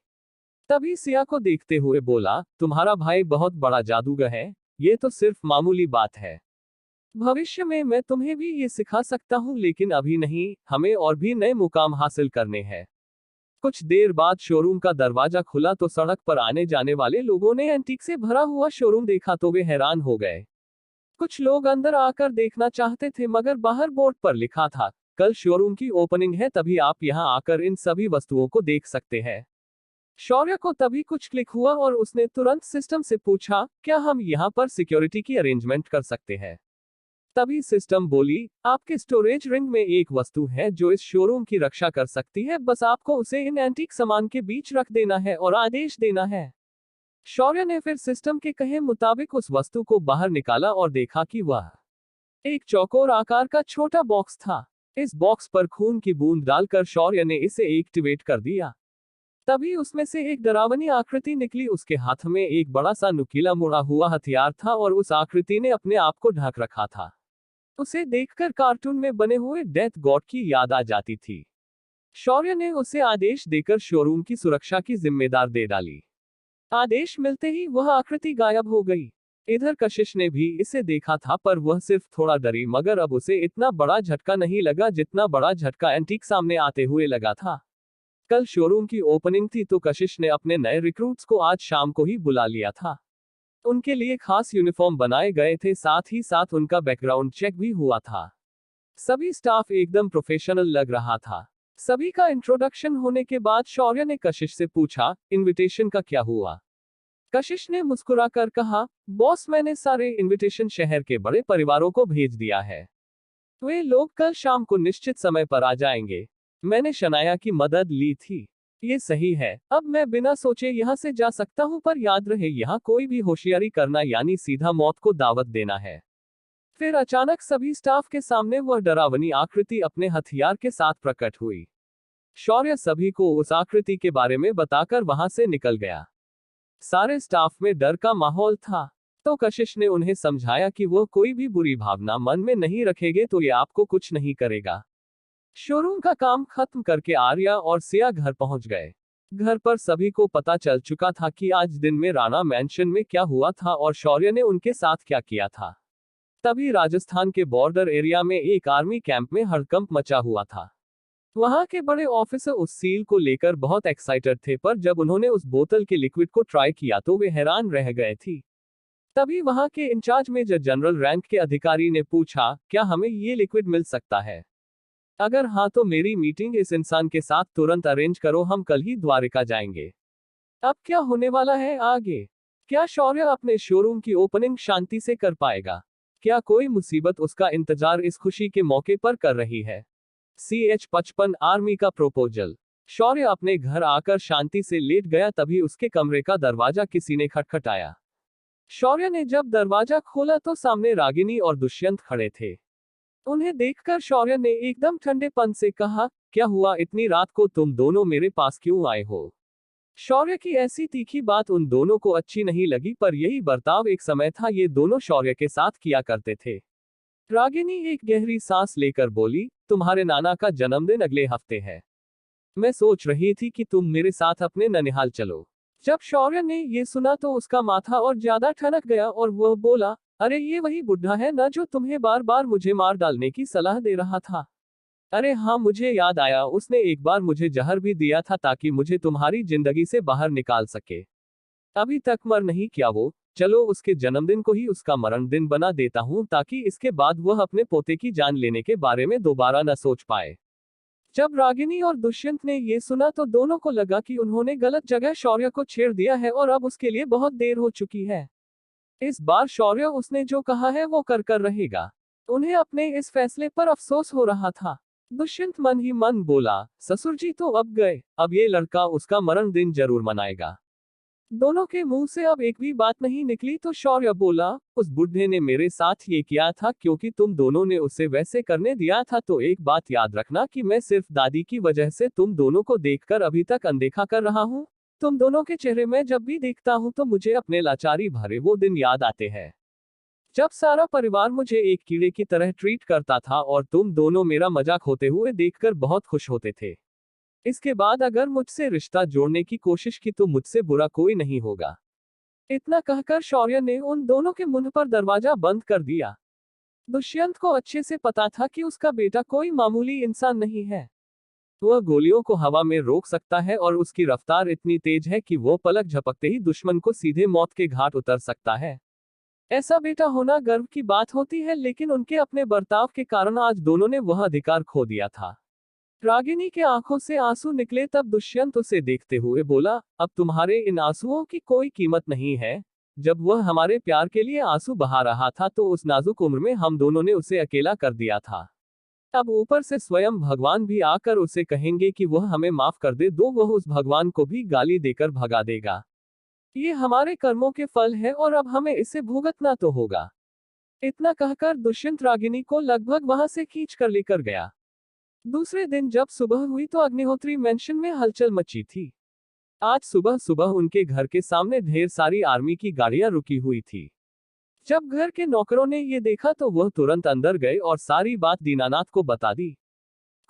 तभी सिया को देखते हुए बोला, तुम्हारा भाई बहुत बड़ा जादूगर है, ये तो सिर्फ मामूली बात है। भविष्य में मैं तुम्हें भी ये सिखा सकता हूँ, लेकिन अभी नहीं, हमें और भी नए मुकाम हासिल करने हैं। कुछ देर बाद शोरूम का दरवाजा खुला तो सड़क पर आने जाने वाले लोगों ने एंटीक से भरा हुआ शोरूम देखा तो वे हैरान हो गए। कुछ लोग अंदर आकर देखना चाहते थे, मगर बाहर बोर्ड पर लिखा था, कल शोरूम की ओपनिंग है, तभी आप यहां आकर इन सभी वस्तुओं को देख सकते हैं। शौर्य को तभी कुछ क्लिक हुआ और उसने तुरंत सिस्टम से पूछा, क्या हम यहां पर सिक्योरिटी की अरेंजमेंट कर सकते हैं? तभी सिस्टम बोली, आपके स्टोरेज रिंग में एक वस्तु है जो इस शोरूम की रक्षा कर सकती है, बस आपको उसे इन एंटीक सामान के बीच रख देना है और आदेश देना है। शौर्य ने फिर सिस्टम के कहे मुताबिक उस वस्तु को बाहर निकाला और देखा कि वह एक चौकोर आकार का छोटा बॉक्स था। इस बॉक्स पर खून की बूंद डालकर शौर्य ने इसे एक्टिवेट कर दिया। तभी उसमें से एक डरावनी आकृति निकली। उसके हाथ में एक बड़ा सा नुकीला मुड़ा हुआ हथियार था और उस आकृति ने अपने आप को ढक रखा था। उसे देखकर कार्टून में बने हुए डेथ गॉड की याद आ जाती थी। शौर्य ने उसे आदेश देकर शोरूम की सुरक्षा की जिम्मेदार दे डाली। आदेश मिलते ही वह आकृति गायब हो गई। इधर कशिश ने भी इसे देखा था, पर वह सिर्फ थोड़ा डरी, मगर अब उसे इतना बड़ा झटका नहीं लगा जितना बड़ा झटका एंटीक सामने आते हुए लगा था। कल शोरूम की ओपनिंग थी तो कशिश ने अपने नए रिक्रूट्स को आज शाम को ही बुला लिया था। उनके लिए खास यूनिफॉर्म बनाए गए थे, साथ ही साथ उनका बैकग्राउंड चेक भी हुआ था। सभी स्टाफ एकदम प्रोफेशनल लग रहा था। सभी का इंट्रोडक्शन होने के बाद शौर्य ने कशिश से पूछा, इनविटेशन का क्या हुआ? कशिश ने मुस्कुराकर कहा, बॉस, मैंने सारे इनविटेशन शहर के बड़े परिवारों को भेज दिया है। वे लोग कल शाम को निश्चित समय पर आ जाएंगे। मैंने शनाया की मदद ली थी। ये सही है, अब मैं बिना सोचे यहाँ से जा सकता हूँ, पर याद रहे यहाँ कोई भी होशियारी करना यानी सीधा मौत को दावत देना है। फिर अचानक सभी स्टाफ के सामने वह डरावनी आकृति अपने हथियार के साथ प्रकट हुई। शौर्य सभी को उस आकृति के बारे में बताकर वहां से निकल गया। सारे स्टाफ में डर का माहौल था, तो कशिश ने उन्हें समझाया कि वह कोई भी बुरी भावना मन में नहीं रखेंगे तो ये आपको कुछ नहीं करेगा। शोरूम का काम खत्म करके आर्या और सिया घर पहुंच गए। घर पर सभी को पता चल चुका था कि आज दिन में राणा मैंशन में क्या हुआ था और शौर्य ने उनके साथ क्या किया था। तभी राजस्थान के बॉर्डर एरिया में एक आर्मी कैंप में हड़कंप मचा हुआ था। वहां के बड़े ऑफिसर उस सील को लेकर बहुत एक्साइटेड थे, पर जब उन्होंने उस बोतल के लिक्विड को ट्राई किया तो वे हैरान रह गए थी। तभी वहां के इंचार्ज मेजर जनरल रैंक के अधिकारी ने पूछा, क्या हमें ये लिक्विड मिल सकता है? अगर हाँ तो मेरी मीटिंग इस इंसान के साथ तुरंत अरेंज करो, हम कल ही द्वारिका जाएंगे। अब क्या होने वाला है आगे? क्या शौर्य अपने शोरूम की ओपनिंग शांति से कर पाएगा? क्या कोई मुसीबत उसका इंतजार इस खुशी के मौके पर कर रही है? CH-55 आर्मी का प्रोपोजल। शौर्य अपने घर आकर शांति से लेट गया, तभी उसके कमरे का दरवाजा किसी ने खटखटाया। शौर्य ने जब दरवाजा खोला तो सामने रागिनी और दुष्यंत खड़े थे। उन्हें देखकर शौर्य ने एकदम ठंडेपन से कहा, क्या हुआ, इतनी रात को तुम दोनों मेरे पास क्यों आए हो? शौर्य की ऐसी तीखी बात उन दोनों को अच्छी नहीं लगी, पर यही बर्ताव एक समय था ये दोनों शौर्य के साथ किया करते थे। रागिनी एक गहरी सांस लेकर बोली, तुम्हारे नाना का जन्मदिन अगले हफ्ते है। मैं सोच रही थी कि तुम मेरे साथ अपने ननिहाल चलो। जब शौर्य ने ये सुना तो उसका माथा और ज्यादा ठनक गया और वह बोला, अरे ये वही बुढ़ा है ना जो तुम्हें बार बार मुझे मार डालने की सलाह दे रहा था? अरे हाँ, मुझे याद आया, उसने एक बार मुझे जहर भी दिया था ताकि मुझे तुम्हारी जिंदगी से बाहर निकाल सके। अभी तक मर नहीं क्या वो? चलो उसके जन्मदिन को ही उसका मरण दिन बना देता हूँ ताकि इसके बाद वह अपने पोते की जान लेने के बारे में दोबारा न सोच पाए। जब रागिनी और दुष्यंत ने ये सुना तो दोनों को लगा कि उन्होंने गलत जगह शौर्य को छेड़ दिया है और अब उसके लिए बहुत देर हो चुकी है। इस बार शौर्य उसने जो कहा है वो कर रहेगा। उन्हें अपने इस फैसले पर अफसोस हो रहा था। दुष्यंत मन ही मन बोला, ससुर जी तो अब गए, अब ये लड़का उसका मरण दिन जरूर मनाएगा। दोनों के मुंह से अब एक भी बात नहीं निकली तो शौर्य बोला, उस बुढ़े ने मेरे साथ ये किया था क्योंकि तुम दोनों ने उसे वैसे करने दिया था, तो एक बात याद रखना कि मैं सिर्फ दादी की वजह से तुम दोनों को देखकर अभी तक अनदेखा कर रहा हूँ। तुम दोनों के चेहरे में जब भी देखता हूँ तो मुझे अपने लाचारी भरे वो दिन याद आते हैं जब सारा परिवार मुझे एक कीड़े की तरह ट्रीट करता था और तुम दोनों मेरा मजाक होते हुए देखकर बहुत खुश होते थे। इसके बाद अगर मुझसे रिश्ता जोड़ने की कोशिश की तो मुझसे बुरा कोई नहीं होगा। इतना कहकर शौर्य ने उन दोनों के मुंह पर दरवाजा बंद कर दिया। दुष्यंत को अच्छे से पता था कि उसका बेटा कोई मामूली इंसान नहीं है। वह गोलियों को हवा में रोक सकता है और उसकी रफ्तार इतनी तेज है कि वो पलक झपकते ही दुश्मन को सीधे मौत के घाट उतर सकता है। ऐसा बेटा होना गर्व की बात होती है, लेकिन उनके अपने बर्ताव के कारण आज दोनों ने वह अधिकार खो दिया था। रागिनी के आंखों से आंसू निकले तब दुष्यंत उसे देखते हुए बोला, अब तुम्हारे इन आंसुओं की कोई कीमत नहीं है। जब वह हमारे प्यार के लिए आंसू बहा रहा था तो उस नाजुक उम्र में हम दोनों ने उसे अकेला कर दिया था। अब ऊपर से स्वयं भगवान भी आकर उसे कहेंगे कि वह हमें माफ कर दे, तो वह उस भगवान को भी गाली देकर भगा देगा। ये हमारे कर्मों के फल है और अब हमें इसे भुगतना तो होगा। इतना कहकर दुष्यंत रागिनी को लगभग वहां से खींच कर लेकर गया। दूसरे दिन जब सुबह हुई तो अग्निहोत्री मेंशन में हलचल मची थी। आज सुबह सुबह उनके घर के सामने ढेर सारी आर्मी की गाड़ियां रुकी हुई थी। जब घर के नौकरों ने ये देखा तो वह तुरंत अंदर गए और सारी बात दीनानाथ को बता दी।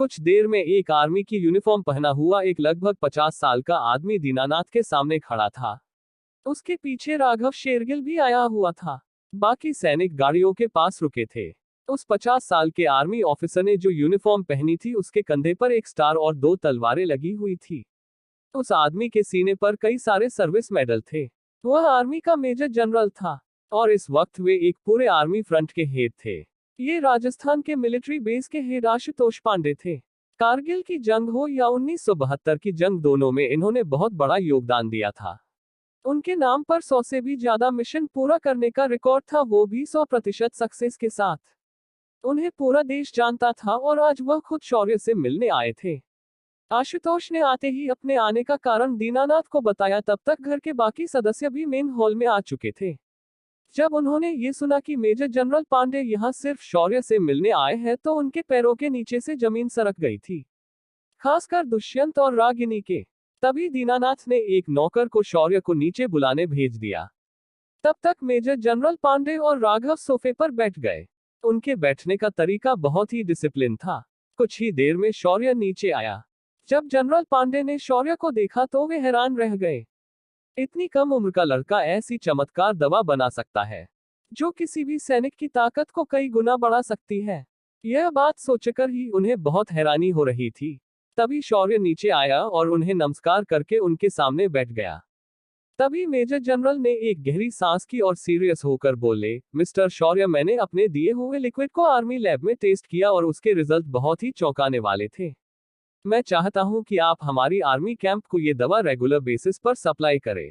कुछ देर में एक आर्मी की यूनिफॉर्म पहना हुआ एक लगभग 50 साल का आदमी दीनानाथ के सामने खड़ा था। उसके पीछे राघव शेरगिल भी आया हुआ था। बाकी सैनिक गाड़ियों के पास रुके थे। उस 50 साल के आर्मी ऑफिसर ने जो यूनिफॉर्म पहनी थी उसके कंधे पर एक स्टार और 2 तलवारें लगी हुई थी। उस आदमी के सीने पर कई सारे सर्विस मेडल थे। वह आर्मी का मेजर जनरल था और इस वक्त वे एक पूरे आर्मी फ्रंट के हेड थे। ये राजस्थान के मिलिट्री बेस के हेड आशुतोष पांडे थे। कारगिल की जंग हो या 1972 की जंग, दोनों में इन्होंने बहुत बड़ा योगदान दिया था। उनके नाम पर 100 से भी ज्यादा मिशन पूरा करने का रिकॉर्ड था, वो भी 100% सक्सेस के साथ। उन्हें पूरा देश जानता था और आज वह खुद शौर्य से मिलने आए थे। आशुतोष ने आते ही अपने आने का कारण दीनानाथ को बताया। तब तक घर के बाकी सदस्य भी मेन हॉल में आ चुके थे। जब उन्होंने ये सुना कि मेजर जनरल पांडे यहाँ सिर्फ शौर्य से मिलने आए हैं तो उनके पैरों के नीचे से जमीन सरक गई थी, खासकर दुष्यंत और रागिनी के। तभी दीनानाथ ने एक नौकर को शौर्य को नीचे बुलाने भेज दिया। तब तक मेजर जनरल पांडे और राघव सोफे पर बैठ गए। उनके बैठने का तरीका बहुत ही डिसिप्लिन था। कुछ ही देर में शौर्य नीचे आया। जब जनरल पांडे ने शौर्य को देखा तो वे हैरान रह गए। इतनी कम उम्र का लड़का ऐसी चमत्कार दवा बना सकता है जो किसी भी सैनिक की ताकत को कई गुना बढ़ा सकती है। यह बात सोचकर ही उन्हें बहुत हैरानी हो रही थी। तभी शौर्य नीचे आया और उन्हें नमस्कार करके उनके सामने बैठ गया। तभी मेजर जनरल ने एक गहरी सांस की और सीरियस होकर बोले, मिस्टर शौर्य, मैंने अपने दिए हुए लिक्विड को आर्मी लैब में टेस्ट किया और उसके रिजल्ट बहुत ही चौंकाने वाले थे। मैं चाहता हूं कि आप हमारी आर्मी कैंप को ये दवा रेगुलर बेसिस पर सप्लाई करें।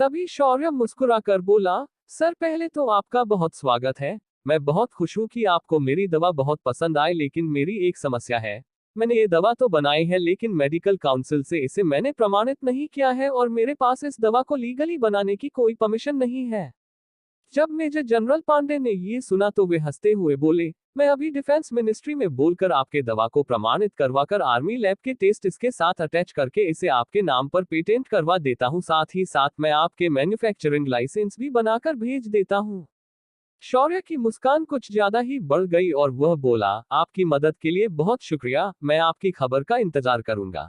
तभी शौर्य मुस्कुराकर बोला, सर पहले तो आपका बहुत स्वागत है। मैं बहुत खुश हूं कि आपको मेरी दवा बहुत पसंद आई, लेकिन मेरी एक समस्या है। मैंने ये दवा तो बनाई है लेकिन मेडिकल काउंसिल से इसे मैंने प्रमाणित नहीं किया है और मेरे पास इस दवा को लीगली बनाने की कोई परमिशन नहीं है। जब मेजर जनरल पांडे ने ये सुना तो वे हंसते हुए बोले, मैं अभी डिफेंस मिनिस्ट्री में बोलकर आपके दवा को प्रमाणित करवाकर आर्मी लैब के टेस्ट इसके साथ अटैच करके इसे आपके नाम पर पेटेंट करवा देता हूँ। साथ ही साथ मैं आपके मैन्युफैक्चरिंग लाइसेंस भी बनाकर भेज देता हूँ। शौर्य की मुस्कान कुछ ज्यादा ही बढ़ गई और वह बोला, आपकी मदद के लिए बहुत शुक्रिया, मैं आपकी खबर का इंतजार करूंगा।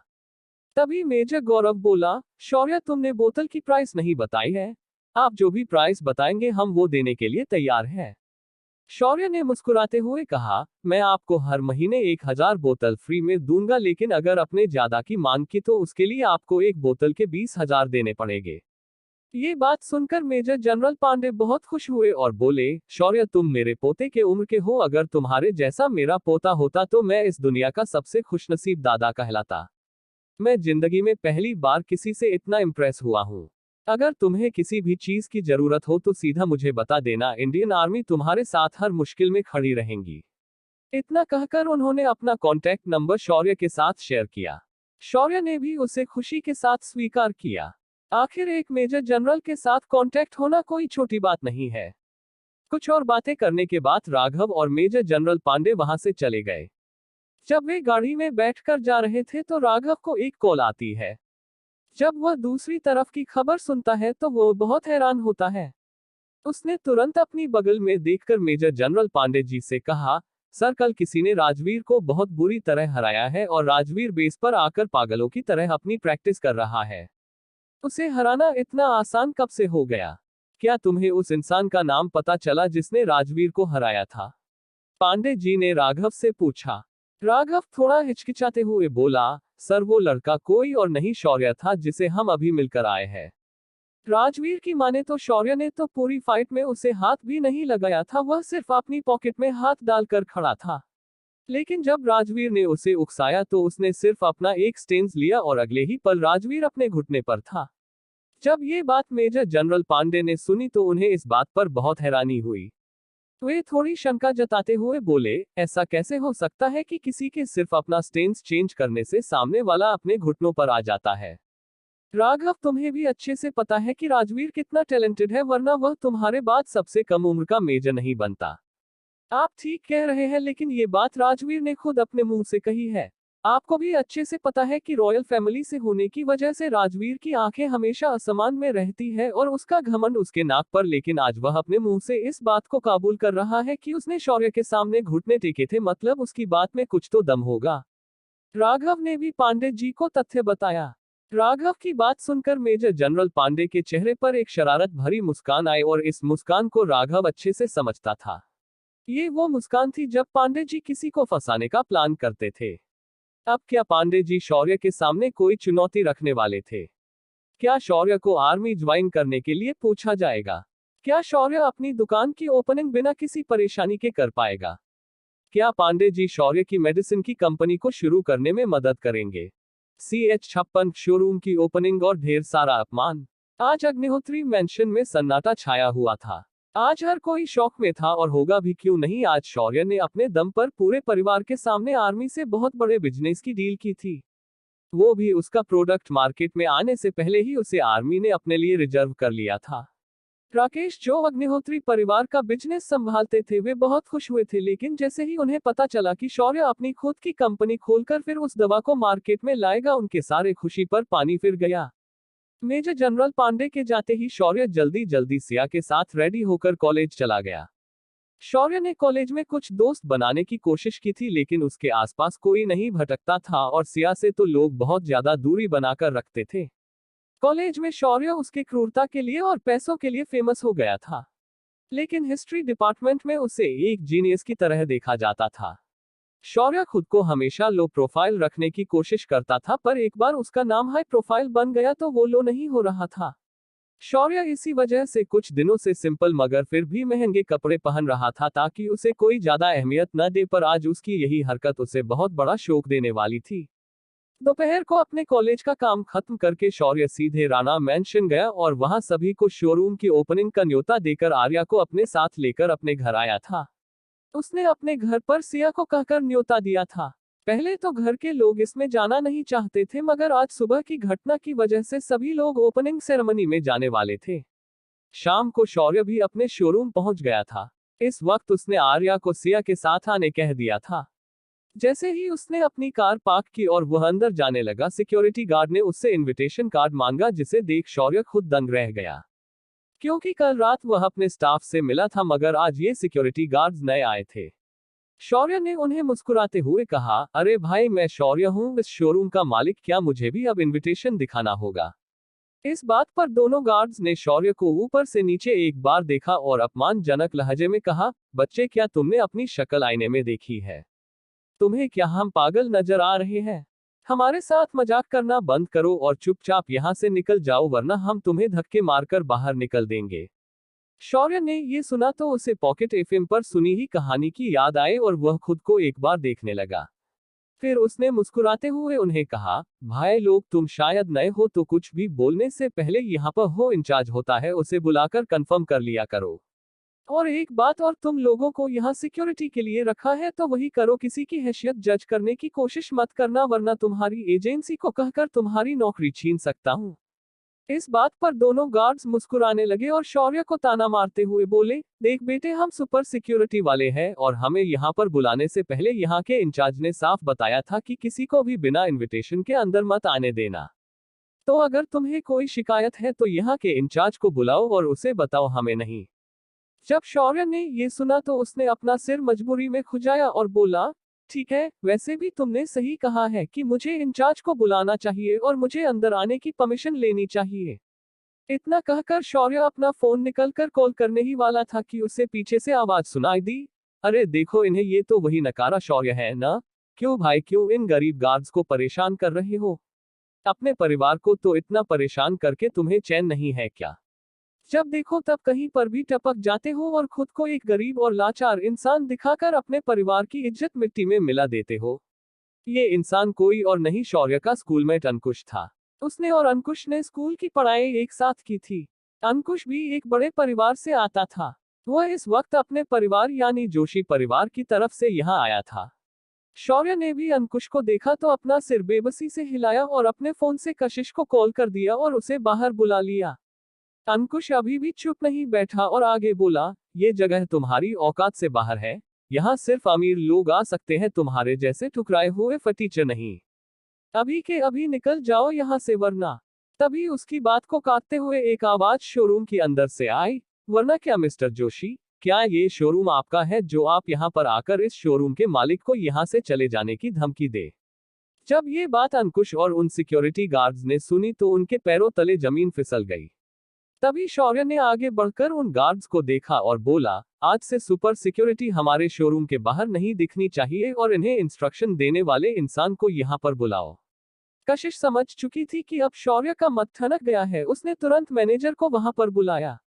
तभी मेजर गौरव बोला, शौर्य तुमने बोतल की प्राइस नहीं बताई है। आप जो भी प्राइस बताएंगे हम वो देने के लिए तैयार हैं। शौर्य ने मुस्कुराते हुए कहा, मैं आपको हर महीने 1000 बोतल फ्री में दूंगा, लेकिन अगर अपने ज्यादा की मांग की तो उसके लिए आपको एक बोतल के 20,000 देने पड़ेंगे। ये बात सुनकर मेजर जनरल पांडे बहुत खुश हुए और बोले, शौर्य तुम मेरे पोते के उम्र के हो, अगर तुम्हारे जैसा मेरा पोता होता तो मैं इस दुनिया का सबसे खुशनसीब दादा कहलाता। मैं जिंदगी में पहली बार किसी से इतना इम्प्रेस हुआ हूँ। अगर तुम्हें किसी भी चीज की जरूरत हो तो सीधा मुझे बता देना, इंडियन आर्मी तुम्हारे साथ हर मुश्किल में खड़ी रहेंगी। इतना कहकर उन्होंने अपना कॉन्टैक्ट नंबर शौर्य के साथ शेयर किया। शौर्य ने भी उसे खुशी के साथ स्वीकार किया। आखिर एक मेजर जनरल के साथ कांटेक्ट होना कोई छोटी बात नहीं है। कुछ और बातें करने के बाद राघव और मेजर जनरल पांडे वहां से चले गए। जब वे गाड़ी में बैठकर जा रहे थे तो राघव को एक कॉल आती है। जब वह दूसरी तरफ की खबर सुनता है तो वह बहुत हैरान होता है। उसने तुरंत अपनी बगल में देखकर मेजर जनरल पांडे जी से कहा, सर कल किसी ने राजवीर को बहुत बुरी तरह हराया है और राजवीर बेस पर आकर पागलों की तरह अपनी प्रैक्टिस कर रहा है। उसे हराना इतना आसान कब से हो गया? क्या तुम्हें उस इंसान का नाम पता चला जिसने राजवीर को हराया था? पांडे जी ने राघव से पूछा। राघव थोड़ा हिचकिचाते हुए बोला, सर वो लड़का कोई और नहीं शौर्य था जिसे हम अभी मिलकर आए हैं। राजवीर की माने तो शौर्य ने तो पूरी फाइट में उसे हाथ भी नहीं लगाया था, वह सिर्फ अपनी पॉकेट में हाथ डालकर खड़ा था। लेकिन जब राजवीर ने उसे उकसाया तो उसने सिर्फ अपना एक स्टेंस लिया और अगले ही पल राजवीर अपने घुटने पर था। जब ये बात मेजर जनरल पांडे ने सुनी तो उन्हें इस बात पर बहुत हैरानी हुई। वे थोड़ी शंका जताते हुए बोले, ऐसा कैसे हो सकता है कि किसी के सिर्फ अपना स्टेंस चेंज करने से सामने वाला अपने घुटनों पर आ जाता है? राघव, तुम्हें भी अच्छे से पता है कि राजवीर कितना टैलेंटेड है, वरना वह तुम्हारे बाद सबसे कम उम्र का मेजर नहीं बनता। आप ठीक कह रहे हैं, लेकिन ये बात राजवीर ने खुद अपने मुंह से कही है। आपको भी अच्छे से पता है कि रॉयल फैमिली से होने की वजह से राजवीर की आंखें हमेशा असमान में रहती है और उसका घमंड उसके नाक पर, लेकिन आज वह अपने मुंह से इस बात को काबूल कर रहा है कि उसने शौर्य के सामने घुटने टेके थे, मतलब उसकी बात में कुछ तो दम होगा। राघव ने भी पांडे जी को तथ्य बताया। राघव की बात सुनकर मेजर जनरल पांडे के चेहरे पर एक शरारत भरी मुस्कान आई और इस मुस्कान को राघव अच्छे से समझता था। ये वो मुस्कान थी जब पांडे जी किसी को फंसाने का प्लान करते थे। अब क्या पांडे जी शौर्य के सामने कोई चुनौती रखने वाले थे? क्या शौर्य को आर्मी ज्वाइन करने के लिए पूछा जाएगा? क्या शौर्य अपनी दुकान की ओपनिंग बिना किसी परेशानी के कर पाएगा? क्या पांडे जी शौर्य की मेडिसिन की कंपनी को शुरू करने में मदद करेंगे? CH56 शोरूम की ओपनिंग और ढेर सारा अपमान। आज अग्निहोत्री मैंशन में सन्नाटा छाया हुआ था। आज हर कोई शौक में था और होगा भी, क्यों नहीं। आज शौर्य ने अपने दम पर पूरे परिवार के सामने आर्मी से बहुत बड़े बिजनेस की डील की थी। वो भी उसका प्रोडक्ट मार्केट में आने से पहले ही उसे आर्मी ने अपने लिए रिजर्व कर लिया था। राकेश, जो अग्निहोत्री परिवार का बिजनेस संभालते थे, वे बहुत खुश हुए थे, लेकिन जैसे ही उन्हें पता चला कि शौर्य अपनी खुद की कंपनी खोलकर फिर उस दवा को मार्केट में लाएगा, उनके सारे खुशी पर पानी फिर गया। मेजर जनरल पांडे के जाते ही शौर्य जल्दी जल्दी सिया के साथ रेडी होकर कॉलेज चला गया। शौर्य ने कॉलेज में कुछ दोस्त बनाने की कोशिश की थी, लेकिन उसके आसपास कोई नहीं भटकता था और सिया से तो लोग बहुत ज्यादा दूरी बनाकर रखते थे। कॉलेज में शौर्य उसके क्रूरता के लिए और पैसों के लिए फेमस हो गया था, लेकिन हिस्ट्री डिपार्टमेंट में उसे एक जीनियस की तरह देखा जाता था। शौर्य खुद को हमेशा लो प्रोफाइल रखने की कोशिश करता था, पर एक बार उसका नाम हाई प्रोफाइल बन गया तो वो लो नहीं हो रहा था। शौर्य इसी वजह से कुछ दिनों से सिंपल मगर फिर भी महंगे कपड़े पहन रहा था ताकि उसे कोई ज्यादा अहमियत न दे, पर आज उसकी यही हरकत उसे बहुत बड़ा शौक देने वाली थी। दोपहर को अपने कॉलेज का काम खत्म करके शौर्य सीधे राणा मैंशन गया और वहां सभी को शोरूम की ओपनिंग का न्योता देकर आर्या को अपने साथ लेकर अपने घर आया था। उसने अपने घर पर सिया को कहकर न्योता दिया था। पहले तो घर के लोग इसमें जाना नहीं चाहते थे, मगर आज सुबह की घटना की वजह से सभी लोग ओपनिंग सेरेमनी में जाने वाले थे। शाम को शौर्य भी अपने शोरूम पहुंच गया था। इस वक्त उसने आर्या को सिया के साथ आने कह दिया था। जैसे ही उसने अपनी कार पार्क की और वह अंदर जाने लगा, सिक्योरिटी गार्ड ने उससे इनविटेशन कार्ड मांगा, जिसे देख शौर्य खुद दंग रह गया, क्योंकि कल रात वह अपने स्टाफ से मिला था मगर आज ये सिक्योरिटी गार्ड्स नए आए थे। शौर्य ने उन्हें मुस्कुराते हुए कहा, अरे भाई, मैं शौर्य हूँ, इस शोरूम का मालिक, क्या मुझे भी अब इनविटेशन दिखाना होगा? इस बात पर दोनों गार्ड्स ने शौर्य को ऊपर से नीचे एक बार देखा और अपमानजनक लहजे में कहा, बच्चे, क्या तुमने अपनी शक्ल आईने में देखी है? तुम्हें क्या हम पागल नजर आ रहे हैं? हमारे साथ मजाक करना बंद करो और चुपचाप यहाँ से निकल जाओ, वरना हम तुम्हें धक्के मारकर बाहर निकल देंगे। शौर्य ने ये सुना तो उसे पॉकेट एफएम पर सुनी ही कहानी की याद आए और वह खुद को एक बार देखने लगा। फिर उसने मुस्कुराते हुए उन्हें कहा, भाई लोग, तुम शायद नए हो तो कुछ भी बोलने से पहले यहाँ पर हो इंचार्ज होता है, उसे बुलाकर कंफर्म कर लिया करो। और एक बात और, तुम लोगों को यहाँ सिक्योरिटी के लिए रखा है तो वही करो, किसी की हैसियत जज करने की कोशिश मत करना, वरना तुम्हारी एजेंसी को कहकर तुम्हारी नौकरी छीन सकता हूँ। इस बात पर दोनों गार्ड्स मुस्कुराने लगे और शौर्य को ताना मारते हुए बोले, देख बेटे, हम सुपर सिक्योरिटी वाले हैं और हमें यहाँ पर बुलाने से पहले यहाँ के इंचार्ज ने साफ बताया था कि किसी को भी बिना इनविटेशन के अंदर मत आने देना। तो अगर तुम्हें कोई शिकायत है तो यहाँ के इंचार्ज को बुलाओ और उसे बताओ, हमें नहीं। जब शौर्य ने ये सुना तो उसने अपना सिर मजबूरी में खुजाया और बोला, ठीक है, वैसे भी तुमने सही कहा है कि मुझे इंचार्ज को बुलाना चाहिए और मुझे अंदर आने की परमिशन लेनी चाहिए। इतना कहकर शौर्य अपना फोन निकलकर कॉल करने ही वाला था कि उसे पीछे से आवाज सुनाई दी। अरे देखो इन्हें, ये तो वही नकारा शौर्य है ना? क्यों भाई, क्यों इन गरीब गार्ड्स को परेशान कर रहे हो? अपने परिवार को तो इतना परेशान करके तुम्हें चैन नहीं है क्या? जब देखो तब कहीं पर भी टपक जाते हो और खुद को एक गरीब और लाचार इंसान दिखाकर अपने परिवार की इज्जत मिट्टी में मिला देते हो। ये इंसान कोई और नहीं, शौर्य का स्कूलमेट अंकुश था। उसने और अंकुश ने स्कूल की पढ़ाई एक साथ की थी। अंकुश भी एक बड़े परिवार से आता था। वह इस वक्त अपने परिवार यानी जोशी परिवार की तरफ से यहाँ आया था। शौर्य ने भी अंकुश को देखा तो अपना सिर बेबसी से हिलाया और अपने फोन से कशिश को कॉल कर दिया और उसे बाहर बुला लिया। अंकुश अभी भी चुप नहीं बैठा और आगे बोला, ये जगह तुम्हारी औकात से बाहर है। यहाँ सिर्फ अमीर लोग आ सकते हैं, तुम्हारे जैसे ठुकराए हुए फटीचर नहीं। अभी के अभी निकल जाओ यहाँ से वरना। तभी उसकी बात को काटते हुए एक आवाज शोरूम के अंदर से आई, वरना क्या मिस्टर जोशी, क्या ये शोरूम आपका है जो आप यहाँ पर आकर इस शोरूम के मालिक को यहाँ से चले जाने की धमकी दे? जब ये बात अंकुश और उन सिक्योरिटी गार्ड्स ने सुनी तो उनके पैरों तले जमीन फिसल गई। तभी शौर्य ने आगे बढ़कर उन गार्ड्स को देखा और बोला, आज से सुपर सिक्योरिटी हमारे शोरूम के बाहर नहीं दिखनी चाहिए और इन्हें इंस्ट्रक्शन देने वाले इंसान को यहाँ पर बुलाओ। कशिश समझ चुकी थी कि अब शौर्य का मत ठनक गया है। उसने तुरंत मैनेजर को वहां पर बुलाया।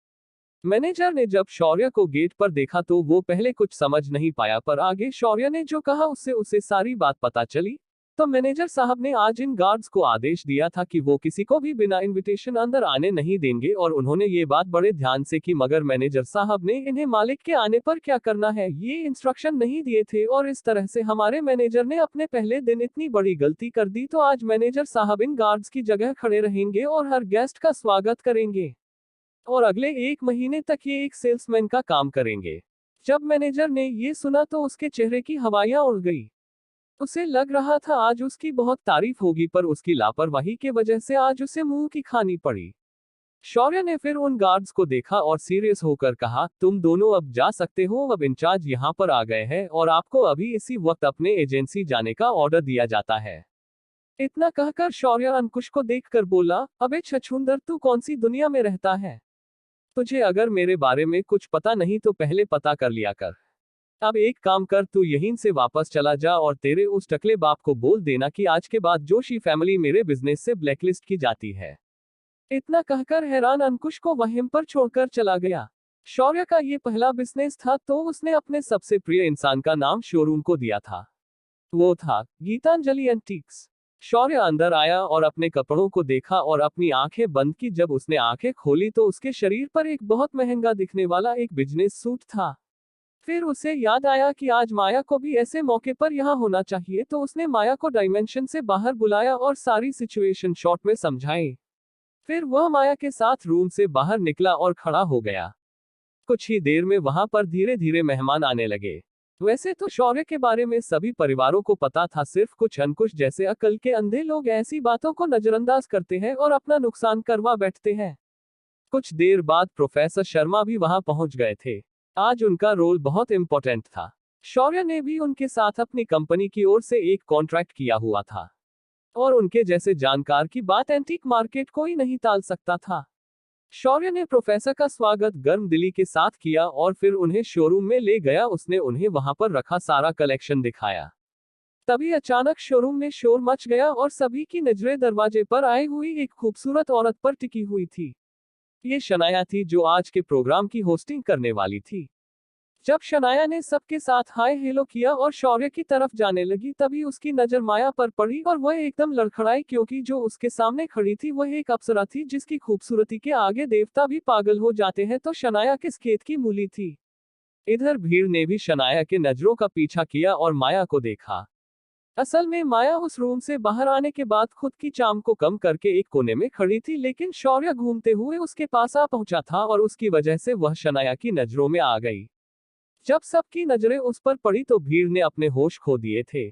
मैनेजर ने जब शौर्य को गेट पर देखा तो वो पहले कुछ समझ नहीं पाया, पर आगे शौर्य ने जो कहा उससे उसे सारी बात पता चली। तो मैनेजर साहब ने आज इन गार्ड्स को आदेश दिया था कि वो किसी को भी बिना इनविटेशन अंदर आने नहीं देंगे और उन्होंने ये बात बड़े ध्यान से की, मगर मैनेजर साहब ने इन्हें मालिक के आने पर क्या करना है ये इंस्ट्रक्शन नहीं दिए थे और इस तरह से हमारे मैनेजर ने अपने पहले दिन इतनी बड़ी गलती कर दी। तो आज मैनेजर साहब इन गार्ड्स की जगह खड़े रहेंगे और हर गेस्ट का स्वागत करेंगे और अगले 1 महीने तक ये एक सेल्समैन का काम करेंगे। जब मैनेजर ने ये सुना तो उसके चेहरे की हवाइयां उड़ गई। उसे लग रहा था आज उसकी बहुत तारीफ होगी, पर उसकी लापरवाही के वजह से आज उसे मुंह की खानी पड़ी। शौर्य ने फिर उन गार्ड्स को देखा और सीरियस होकर कहा, तुम दोनों अब जा सकते हो, अब इंचार्ज यहाँ पर आ गए हैं और आपको अभी इसी वक्त अपने एजेंसी जाने का ऑर्डर दिया जाता है। इतना कहकर शौर्य अंकुश को देखकर बोला, अबे छछूंदर, तू कौन सी दुनिया में रहता है? तुझे अगर मेरे बारे में कुछ पता नहीं तो पहले पता कर लिया कर। अब एक काम कर, तू यहीं से वापस चला जा और तेरे उस टकले बाप को बोल देना कि आज के बाद जोशी फैमिली मेरे बिजनेस से ब्लैकलिस्ट की जाती है। इतना कहकर हैरान अंकुश को वहीं पर छोड़कर चला गया। शौर्य का ये पहला बिजनेस था तो उसने अपने सबसे प्रिय इंसान का नाम शोरूम को दिया था। वो था गीतांजलि एंटीक्स। शौर्य अंदर आया और अपने कपड़ों को देखा और अपनी आंखें बंद की। जब उसने आंखें खोली तो उसके शरीर पर एक बहुत महंगा दिखने वाला एक बिजनेस सूट था। फिर उसे याद आया कि आज माया को भी ऐसे मौके पर यहाँ होना चाहिए, तो उसने माया को डायमेंशन से बाहर बुलाया और सारी सिचुएशन शॉर्ट में समझाई। फिर वह माया के साथ रूम से बाहर निकला और खड़ा हो गया। कुछ ही देर में वहां पर धीरे धीरे मेहमान आने लगे। वैसे तो शौर्य के बारे में सभी परिवारों को पता था, सिर्फ कुछ अंकुश जैसे अकल के अंधे लोग ऐसी बातों को नजरअंदाज करते हैं और अपना नुकसान करवा बैठते हैं। कुछ देर बाद प्रोफेसर शर्मा भी वहां पहुंच गए थे। आज उनका रोल बहुत इंपॉर्टेंट था। शौर्य ने भी उनके साथ अपनी कंपनी की ओर से एक कॉन्ट्रैक्ट किया हुआ था और उनके जैसे जानकार की बात एंटीक मार्केट कोई नहीं टाल सकता था। शौर्य ने प्रोफेसर का स्वागत गर्म दिली के साथ किया और फिर उन्हें शोरूम में ले गया। उसने उन्हें वहां पर रखा सारा कलेक्शन दिखाया। तभी अचानक शोरूम में शोर मच गया और सभी की नजरें दरवाजे पर आई हुई एक खूबसूरत औरत पर टिकी हुई थी। ये शनाया थी जो आज के प्रोग्राम की होस्टिंग करने वाली थी। जब शनाया ने सबके साथ हाय हेलो किया और शौर्य की तरफ जाने लगी, तभी उसकी नजर माया पर पड़ी और वह एकदम लड़खड़ाई, क्योंकि जो उसके सामने खड़ी थी वह एक अप्सरा थी जिसकी खूबसूरती के आगे देवता भी पागल हो जाते हैं। तो शनाया किस खेत की मूली थी। इधर भीड़ ने भी शनाया के नजरों का पीछा किया और माया को देखा। असल में माया उस रूम से बाहर आने के बाद खुद की चाम को कम करके एक कोने में खड़ी थी, लेकिन शौर्य घूमते हुए उसके पास आ पहुंचा था और उसकी वजह से वह शनाया की नजरों में आ गई। जब सबकी नजरें उस पर पड़ी तो भीड़ ने अपने होश खो दिए थे।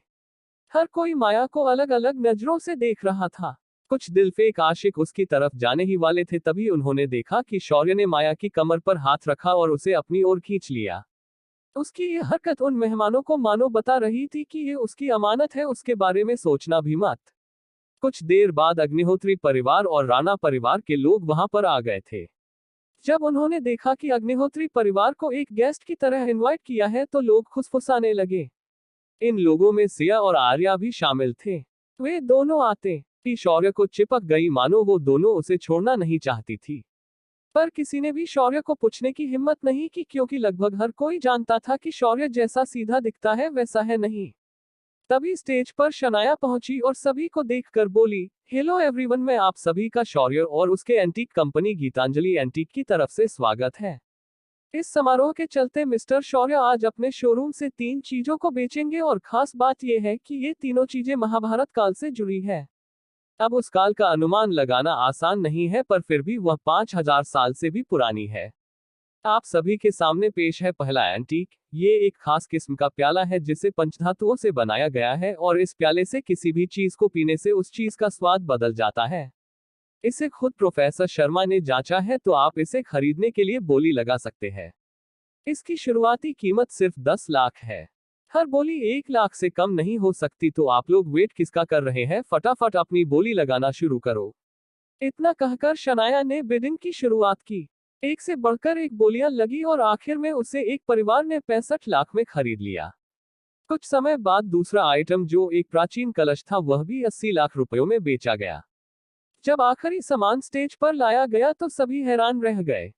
हर कोई माया को अलग अलग नजरों से देख रहा था। कुछ दिलफेक आशिक उसकी तरफ जाने ही वाले थे, तभी उन्होंने देखा कि शौर्य ने माया की कमर पर हाथ रखा और उसे अपनी ओर खींच लिया। उसकी ये हरकत उन मेहमानों को मानो बता रही थी कि ये उसकी अमानत है, उसके बारे में सोचना भी मत। कुछ देर बाद अग्निहोत्री परिवार और राणा परिवार के लोग वहां पर आ गए थे। जब उन्होंने देखा कि अग्निहोत्री परिवार को एक गेस्ट की तरह इनवाइट किया है तो लोग खुसफुसाने लगे। इन लोगों में सिया और आर्या भी शामिल थे। वे दोनों आते ही शौर्य को चिपक गई, मानो वो दोनों उसे छोड़ना नहीं चाहती थी। पर किसी ने भी शौर्य को पूछने की हिम्मत नहीं की, क्योंकि लगभग हर कोई जानता था कि शौर्य जैसा सीधा दिखता है वैसा है नहीं। तभी स्टेज पर शनाया पहुंची और सभी को देखकर बोली, हेलो एवरीवन, मैं आप सभी का शौर्य और उसके एंटीक कंपनी गीतांजलि एंटीक की तरफ से स्वागत है। इस समारोह के चलते मिस्टर शौर्य आज अपने शोरूम से 3 चीजों को बेचेंगे और खास बात यह है कि ये तीनों चीजें महाभारत काल से जुड़ी है। अब उस काल का अनुमान लगाना आसान नहीं है, पर फिर भी वह 5000 साल से भी पुरानी है। आप सभी के सामने पेश है पहला एंटीक। ये एक खास किस्म का प्याला है जिसे पंचधातुओं से बनाया गया है और इस प्याले से किसी भी चीज को पीने से उस चीज का स्वाद बदल जाता है। इसे खुद प्रोफेसर शर्मा ने जांचा है, तो आप इसे खरीदने के लिए बोली लगा सकते हैं। इसकी शुरुआती कीमत सिर्फ 10 लाख है। हर बोली 1 लाख से कम नहीं हो सकती। तो आप लोग वेट किसका कर रहे हैं, फटाफट अपनी बोली लगाना शुरू करो। इतना कहकर शनाया ने बिडिंग की शुरुआत की। एक से बढ़कर एक बोलियां लगी और आखिर में उसे एक परिवार ने 65 लाख में खरीद लिया। कुछ समय बाद दूसरा आइटम, जो एक प्राचीन कलश था, वह भी 80 लाख रुपयों में बेचा गया। जब आखिरी सामान स्टेज पर लाया गया तो सभी हैरान रह गए।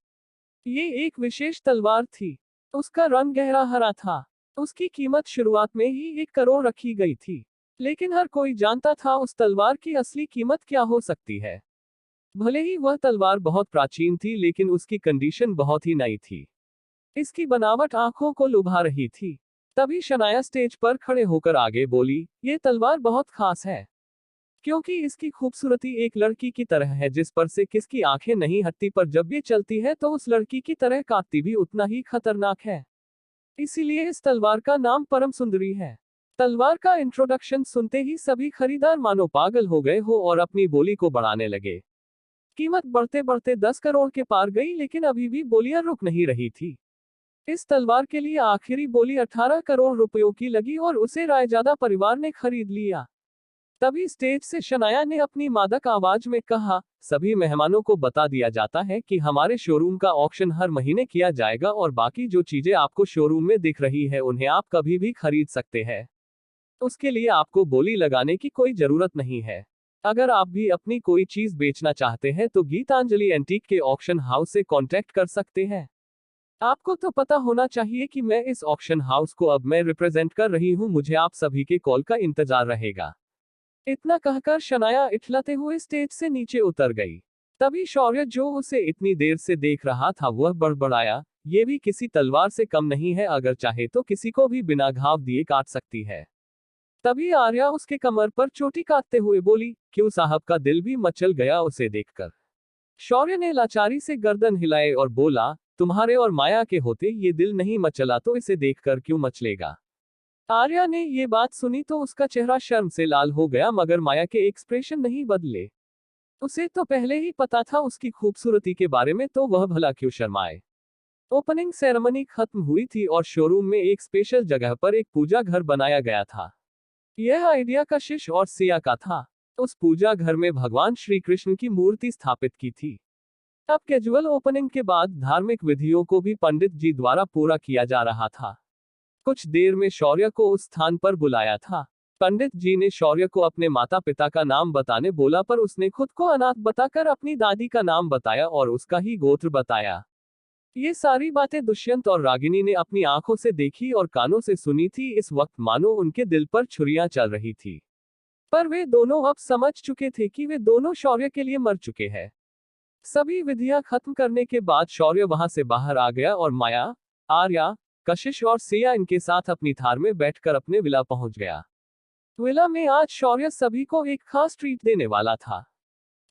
ये एक विशेष तलवार थी। उसका रंग गहरा हरा था। उसकी कीमत शुरुआत में ही 1 करोड़ रखी गई थी। लेकिन हर कोई जानता था उस तलवार की असली कीमत क्या हो सकती है। भले ही वह तलवार बहुत प्राचीन थी, लेकिन उसकी कंडीशन बहुत ही नई थी। इसकी बनावट आंखों को लुभा रही थी। तभी शनाया स्टेज पर खड़े होकर आगे बोली, ये तलवार बहुत खास है, क्योंकि इसकी खूबसूरती एक लड़की की तरह है जिस पर से किसकी आंखें नहीं हटती, पर जब ये चलती है तो उस लड़की की तरह काटती भी उतना ही खतरनाक है। इसीलिए इस तलवार का नाम परम सुंदरी है। तलवार का इंट्रोडक्शन सुनते ही सभी खरीदार मानो पागल हो गए हो और अपनी बोली को बढ़ाने लगे। कीमत बढ़ते बढ़ते 10 करोड़ के पार गई, लेकिन अभी भी बोलियां रुक नहीं रही थी। इस तलवार के लिए आखिरी बोली 18 करोड़ रुपयों की लगी और उसे रायजादा परिवार ने खरीद लिया। तभी स्टेज से शनाया ने अपनी मादक आवाज में कहा, सभी मेहमानों को बता दिया जाता है कि हमारे शोरूम का ऑक्शन हर महीने किया जाएगा और बाकी जो चीजें आपको शोरूम में दिख रही है उन्हें आप कभी भी खरीद सकते हैं। उसके लिए आपको बोली लगाने की कोई जरूरत नहीं है। अगर आप भी अपनी कोई चीज बेचना चाहते हैं तो गीतांजलि एंटीक के ऑक्शन हाउस से कांटेक्ट कर सकते हैं। आपको तो पता होना चाहिए कि मैं इस ऑक्शन हाउस को अब मैं रिप्रेजेंट कर रही हूं, मुझे आप सभी के कॉल का इंतजार रहेगा। इतना कहकर शनाया इठलाते हुए स्टेज से नीचे उतर गई। तभी शौर्य, जो उसे इतनी देर से देख रहा था, वह बड़बड़ाया, ये भी किसी तलवार से कम नहीं है, अगर चाहे तो किसी को भी बिना घाव दिए काट सकती है। तभी आर्या उसके कमर पर चोटी काटते हुए बोली, क्यों साहब का दिल भी मचल गया उसे देखकर। शौर्य ने लाचारी से गर्दन हिलाए और बोला, तुम्हारे और माया के होते ये दिल नहीं मचला तो इसे देखकर क्यों मचलेगा। आर्या ने ये बात सुनी तो उसका चेहरा शर्म से लाल हो गया, मगर माया के एक्सप्रेशन नहीं बदले। उसे तो पहले ही पता था उसकी खूबसूरती के बारे में, तो वह भला क्यों शर्माए। ओपनिंग सेरेमनी खत्म हुई थी और शोरूम में एक स्पेशल जगह पर एक पूजा घर बनाया गया था। यह आइडिया कशिश और सिया का था। उस पूजा घर में भगवान श्री कृष्ण की मूर्ति स्थापित की थी। अब कैजुअल ओपनिंग के बाद धार्मिक विधियों को भी पंडित जी द्वारा पूरा किया जा रहा था। कुछ देर में शौर्य को उस स्थान पर बुलाया था। पंडित जी ने शौर्य को अपने माता पिता का नाम बताने बोला, पर उसने खुद को अनाथ बताकर अपनी दादी का नाम बताया और उसका ही गोत्र बताया। ये सारी बातें दुष्यंत और रागिनी ने अपनी आंखों से देखी और कानों से सुनी थी। इस वक्त मानो उनके दिल पर छुरियां चल रही थी। पर वे दोनों अब समझ चुके थे कि वे दोनों शौर्य के लिए मर चुके हैं। सभी विधियां खत्म करने के बाद शौर्य वहां से बाहर आ गया और माया, आर्या, कशिश और सिया इनके साथ अपनी थार में बैठकर अपने विला पहुंच गया। विला में आज शौर्य सभी को एक खास ट्रीट देने वाला था।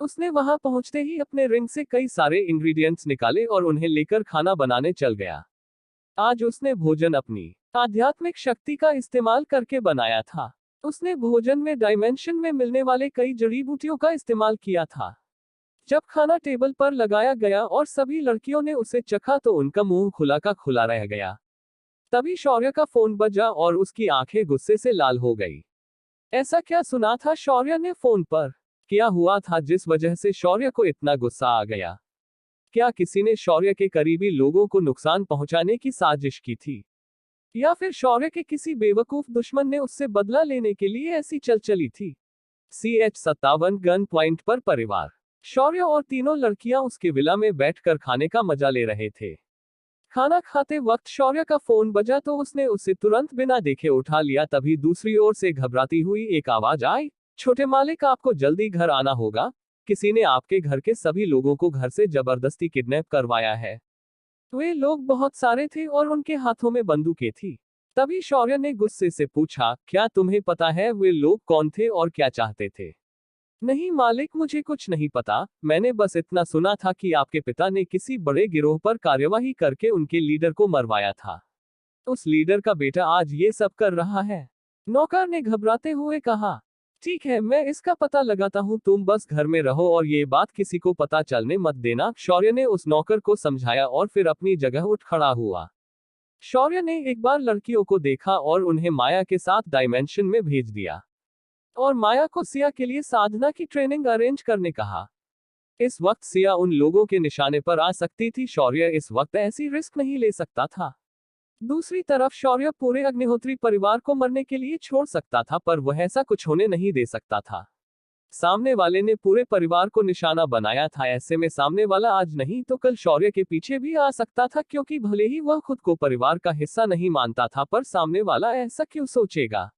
उसने वहां पहुंचते ही अपने रिंग से कई सारे इंग्रेडिएंट्स निकाले और उन्हें लेकर खाना बनाने चल गया। आज उसने भोजन अपनी आध्यात्मिक शक्ति का इस्तेमाल करके बनाया था। उसने भोजन में डायमेंशन में मिलने वाले कई जड़ी बूटियों का इस्तेमाल किया था। जब खाना टेबल पर लगाया गया और सभी लड़कियों ने उसे चखा तो उनका मुंह खुला का खुला रह गया। तभी शौर्य का फोन बजा और उसकी आंखें गुस्से से लाल हो गई। ऐसा क्या सुना था शौर्य ने फोन पर? क्या हुआ था जिस वजह से शौर्य को इतना गुस्सा आ गया? क्या किसी ने शौर्य के करीबी लोगों को नुकसान पहुंचाने की साजिश की थी? या फिर शौर्य के किसी बेवकूफ दुश्मन ने उससे बदला लेने के लिए ऐसी चल चली थी? CH57 गन पॉइंट पर परिवार। शौर्य और तीनों लड़कियां उसके विला में बैठकर खाने का मजा ले रहे थे। खाना खाते वक्त शौर्य का फोन बजा तो उसने उसे तुरंत बिना देखे उठा लिया। तभी दूसरी ओर से घबराती हुई एक आवाज आई, छोटे मालिक आपको जल्दी घर आना होगा, किसी ने आपके घर के सभी लोगों को घर से जबरदस्ती किडनैप करवाया है। वे लोग बहुत सारे थे और उनके हाथों में बंदूकें थी। तभी शौर्य ने गुस्से से पूछा, क्या तुम्हें पता है वे लोग कौन थे और क्या चाहते थे? नहीं मालिक, मुझे कुछ नहीं पता, मैंने बस इतना सुना था कि आपके पिता ने किसी बड़े गिरोह पर कार्यवाही करके उनके लीडर को मरवाया था। उस लीडर का बेटा आज ये सब कर रहा है। नौकर ने घबराते हुए कहा, ठीक है, मैं इसका पता लगाता हूँ, तुम बस घर में रहो और ये बात किसी को पता चलने मत देना। शौर्य ने उस नौकर को समझाया और फिर अपनी जगह उठ खड़ा हुआ। शौर्य ने एक बार लड़कियों को देखा और उन्हें माया के साथ डायमेंशन में भेज दिया और माया को सिया के लिए साधना की ट्रेनिंग अरेंज करने कहा। इस वक्त सिया उन लोगों के निशाने पर आ सकती थी। शौर्य इस वक्त ऐसी रिस्क नहीं ले सकता था। दूसरी तरफ शौर्य पूरे अग्निहोत्री परिवार को मरने के लिए छोड़ सकता था, पर वह ऐसा कुछ होने नहीं दे सकता था। सामने वाले ने पूरे परिवार को निशाना बनाया था। ऐसे में सामने वाला आज नहीं तो कल शौर्य के पीछे भी आ सकता था, क्योंकि भले ही वह खुद को परिवार का हिस्सा नहीं मानता था, पर सामने वाला ऐसा क्यों सोचेगा?